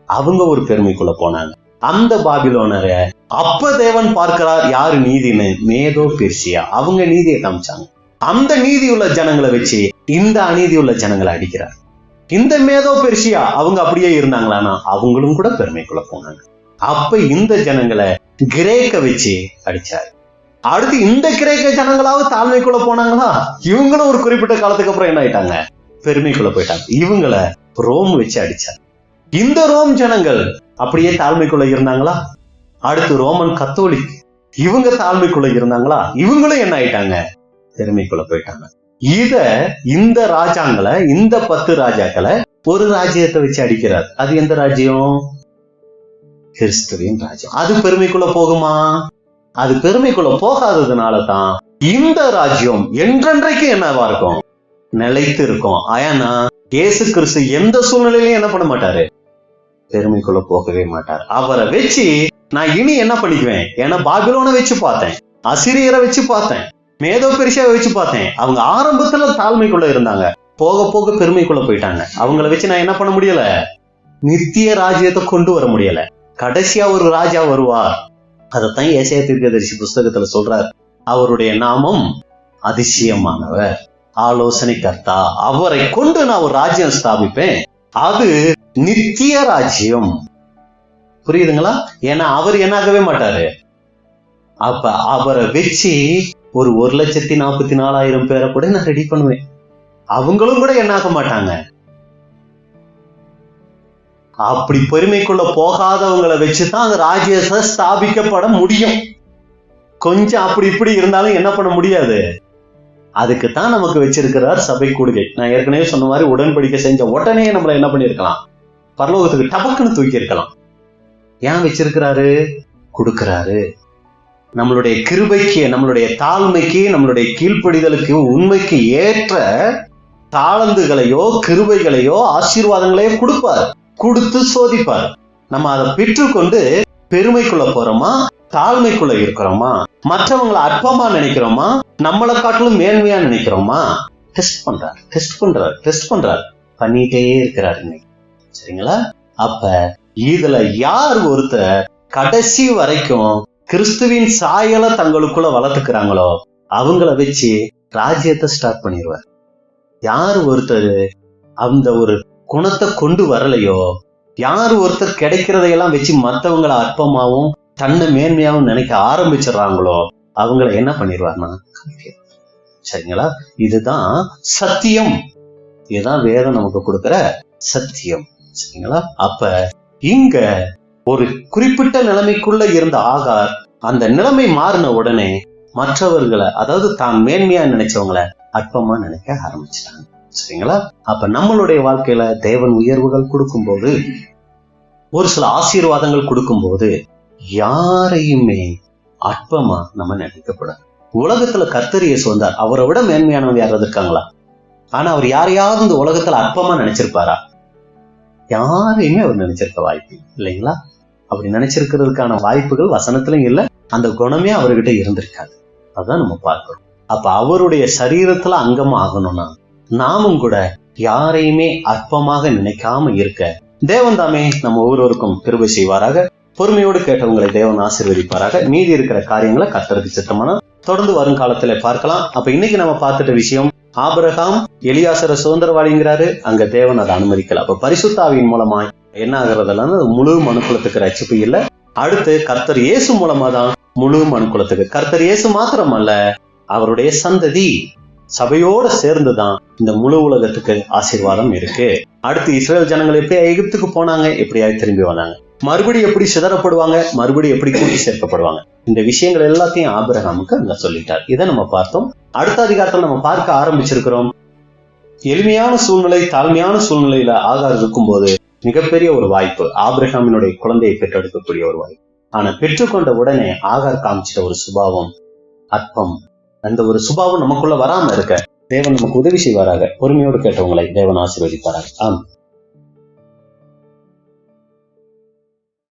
S5: அவங்க ஒரு பெருமைக்குள்ள போனாங்க. அந்த பாபிலோனரை அப்ப தேவன் பார்க்கிறார் யாரு நீதின்னு, மேதோ பெர்சியா. அவங்க நீதியை காமிச்சாங்க. அந்த நீதி உள்ள ஜனங்களை வச்சு இந்த அநீதி உள்ள ஜனங்களை அடிக்கிறார். இந்த மேதோ பெர்சியா அவங்க அப்படியே இருந்தாங்களான்னா அவங்களும் கூட பெருமைக்குள்ள போனாங்க. அப்ப இந்த ஜனங்களை கிரேக்க வச்சு அடிச்சாரு. அடுத்து இந்த கிரேக்க ஜனங்களாவது தாழ்மைக்குள்ள போனாங்களா? இவங்களும் ஒரு குறிப்பிட்ட காலத்துக்கு அப்புறம் என்ன ஆயிட்டாங்க? பெருமைக்குள்ள போயிட்டாங்க. இவங்களை ரோம் வச்சு அடிச்சார். இந்த ரோம் ஜனங்கள் அப்படியே தாழ்மைக்குள்ள இருந்தாங்களா? அடுத்து ரோமன் கத்தோலிக், இவங்க தாழ்மைக்குள்ள இருந்தாங்களா? இவங்களும் என்ன ஆயிட்டாங்க? பெருமைக்குள்ள போயிட்டாங்க. இந்த ராஜாங்களை, இந்த 10 ராஜாக்களை ஒரு ராஜ்யத்தை வச்சு அடிக்கிறார். அது எந்த ராஜ்யம்? கிறிஸ்துவின் ராஜ்யம். அது பெருமைக்குள்ள போகுமா? அது பெருமைக்குள்ள போகாததுனால தான் இந்த ராஜ்யம் என்றென்றைக்கு என்னவா இருக்கும்? நிலைத்து இருக்கும். ஆனா இயேசு கிறிஸ்து எந்த சூழ்நிலையிலும் என்ன பண்ண மாட்டாரு? பெருமைக்குள்ள போகவே மாட்டார். அவரை வச்சு நான் இனி என்ன பண்ணிக்குவேன்? ஏன்னா பாபிலோனை வச்சு பார்த்தேன், அசிரியரை வச்சு பார்த்தேன், மேதோ பெர்சியாவை வச்சு பார்த்தேன். அவங்க ஆரம்பத்துல தாழ்மைக்குள்ள இருந்தாங்க, போக போக பெருமைக்குள்ள போயிட்டாங்க. அவங்கள வச்சு நான் என்ன பண்ண முடியல? நித்திய ராஜ்யத்தை கொண்டு வர முடியல. கடைசியா ஒரு ராஜா வருவார். அதைத்தான் ஏசாயா தீர்க்கதரிசி புஸ்தகத்துல சொல்றார். அவருடைய நாமம் அதிசயமானவர், ஆலோசனை கர்த்தா. அவரை கொண்டு நான் ஒரு ராஜ்யம் ஸ்தாபிப்பேன். அது நித்திய ராஜ்யம். புரியுதுங்களா? ஏன்னா அவர் என்னாகவே மாட்டாரு. அப்ப அவரை வச்சு ஒரு 1,44,000 பேரை கூட நான் ரெடி பண்ணுவேன். அவங்களும் கூட என்னாக மாட்டாங்க. அப்படி பெருமைக்குள்ள போகாதவங்களை வச்சுதான் அந்த ராஜ்யத்தை ஸ்தாபிக்கப்பட முடியும். கொஞ்சம் அப்படி இப்படி இருந்தாலும் என்ன பண்ண முடியாது. அதுக்குத்தான் நமக்கு வச்சிருக்கிறார் சபை கூடுகை. நான் ஏற்கனவே சொன்ன மாதிரி உடன்படிக்கை செஞ்ச உடனே நம்மள என்ன பண்ணிருக்கலாம்? பரலோகத்துக்கு டபக்குன்னு தூக்கி இருக்கலாம். ஏன் வச்சிருக்கிறாரு? கொடுக்கிறாரு. நம்மளுடைய கிருபைக்கு, நம்மளுடைய தாழ்மைக்கு, நம்மளுடைய கீழ்ப்படிதலுக்கு, உண்மைக்கு ஏற்ற தாளந்துகளையோ கிருபைகளையோ ஆசீர்வாதங்களையோ கொடுப்பார். கொடுத்து சோதிப்பார். நம்ம அதை பெற்றுக்கொண்டு பெருமைக்குள்ள போறோமா, தாழ்மைக்குள்ள இருக்கிறோமா, மற்றவங்களை அற்பமா நினைக்கிறோமா, நம்மளை காட்டிலும் மேன்மையா நினைக்கிறோமா? டெஸ்ட் பண்றார். பண்ணிட்டே இருக்கிறாரு இன்னைக்கு. சரிங்களா? அப்ப இதுல யார் ஒருத்தர் கடைசி வரைக்கும் கிறிஸ்துவின் சாயலை தங்களுக்குள்ள வளர்த்துக்கிறாங்களோ அவங்கள வச்சு ராஜ்யத்தை ஸ்டார்ட் பண்ணிடுவார். யார் ஒருத்தர் அந்த ஒரு குணத்தை கொண்டு வரலையோ, யார் ஒருத்தர் கிடைக்கிறதையெல்லாம் வச்சு மற்றவங்களை அற்பமாவும் தன்னை மேன்மையாவும் நினைக்க ஆரம்பிச்சிடறாங்களோ அவங்கள என்ன பண்ணிடுவார்னா, சரிங்களா? இதுதான் சத்தியம். இதுதான் வேதம் நமக்கு கொடுக்கிற சத்தியம். சரிங்களா? அப்ப இங்க ஒரு குறிப்பிட்ட நிலைமைக்குள்ள இருந்த ஆகார் அந்த நிலைமை மாறின உடனே மற்றவர்களை, அதாவது தான் மேன்மையா நினைச்சவங்களை அற்பமா நினைக்க ஆரம்பிச்சிட்டாங்க. சரிங்களா? அப்ப நம்மளுடைய வாழ்க்கையில தேவன் உயர்வுகள் கொடுக்கும்போது, ஒரு சில ஆசீர்வாதங்கள் கொடுக்கும்போது யாரையுமே அற்பமா நம்ம நினைக்கப்படாது. உலகத்துல கர்த்தர் இயேசு வந்தார், அவரை விட மேன்மையானவங்க யாராவது இருக்காங்களா? ஆனா அவர் யாரையாவது இந்த உலகத்துல அற்பமா நினைச்சிருப்பாரா? யாரையுமே அவர் நினைச்சிருக்க வாய்ப்பு இல்லைங்களா? அப்படி நினைச்சிருக்கிறதுக்கான வாய்ப்புகள் வசனத்திலும் இல்லை, அந்த குணமே அவர்கிட்ட இருந்திருக்காது. அதான் நம்ம பார்க்கிறோம். அப்ப அவருடைய சரீரத்துல அங்கமா ஆகணும்னா நாமும் கூட யாரையுமே அற்பமாக நினைக்காம இருக்க தேவன் தாமே நம்ம ஒவ்வொருவருக்கும் கிருபை செய்வாராக. பொறுமையோடு கேட்டவங்களை தேவன் ஆசீர்வதிப்பாராக. மீதி இருக்கிற காரியங்களை கர்த்தருக்கு சித்தமான தொடர்ந்து வருங்காலத்துல பார்க்கலாம். அப்ப இன்னைக்கு நம்ம பார்த்துட்ட விஷயம், ஆபிரகாம் எலியாசரை சுதந்திரவாளிங்கிறாரு, அங்க தேவன் அதை அனுமதிக்கல. அப்ப பரிசுத்த ஆவியின் மூலமா என்ன ஆகுறதுல முழு மனுக்குலத்துக்கு ரட்சிப்பு இல்ல. அடுத்து கர்த்தர் இயேசு மூலமா தான் முழு மனுக்குலத்துக்கு. கர்த்தர் இயேசு மாத்திரம் அல்ல, அவருடைய சந்ததி சபையோட சேர்ந்துதான் இந்த முழு உலகத்துக்கு ஆசீர்வாதம் இருக்கு. அடுத்து இஸ்ரேல் ஜனங்கள் எப்படி எகிப்துக்கு போனாங்க, எப்படியாவது திரும்பி வந்தாங்க, மறுபடியும் எப்படி சிதறப்படுவாங்க, மறுபடியும் எப்படி கூட்டி சேர்க்கப்படுவாங்க, இந்த விஷயங்கள் எல்லாத்தையும் ஆபிரகாமுக்கு அங்க சொல்லிட்டார். இதை நம்ம பார்த்தோம். அடுத்த அதிகாரத்தில் நம்ம பார்க்க ஆரம்பிச்சிருக்கிறோம். எளிமையான சூழ்நிலை, தாழ்மையான சூழ்நிலையில ஆகார் இருக்கும்போது மிகப்பெரிய ஒரு வாய்ப்பு, ஆபிரகாமினுடைய குழந்தையை பெற்றெடுக்கக்கூடிய ஒரு வாய்ப்பு. ஆனா பெற்றுக்கொண்ட உடனே ஆகார் காமிச்சிட்ட ஒரு சுபாவம் அற்பம். அந்த ஒரு சுபாவம் நமக்குள்ள வராம இருக்க தேவன் நமக்கு உதவி செய்வாராக. பொறுமையோடு கேட்டவங்களை தேவன் ஆசீர்வதிப்பாராக. ஆம்.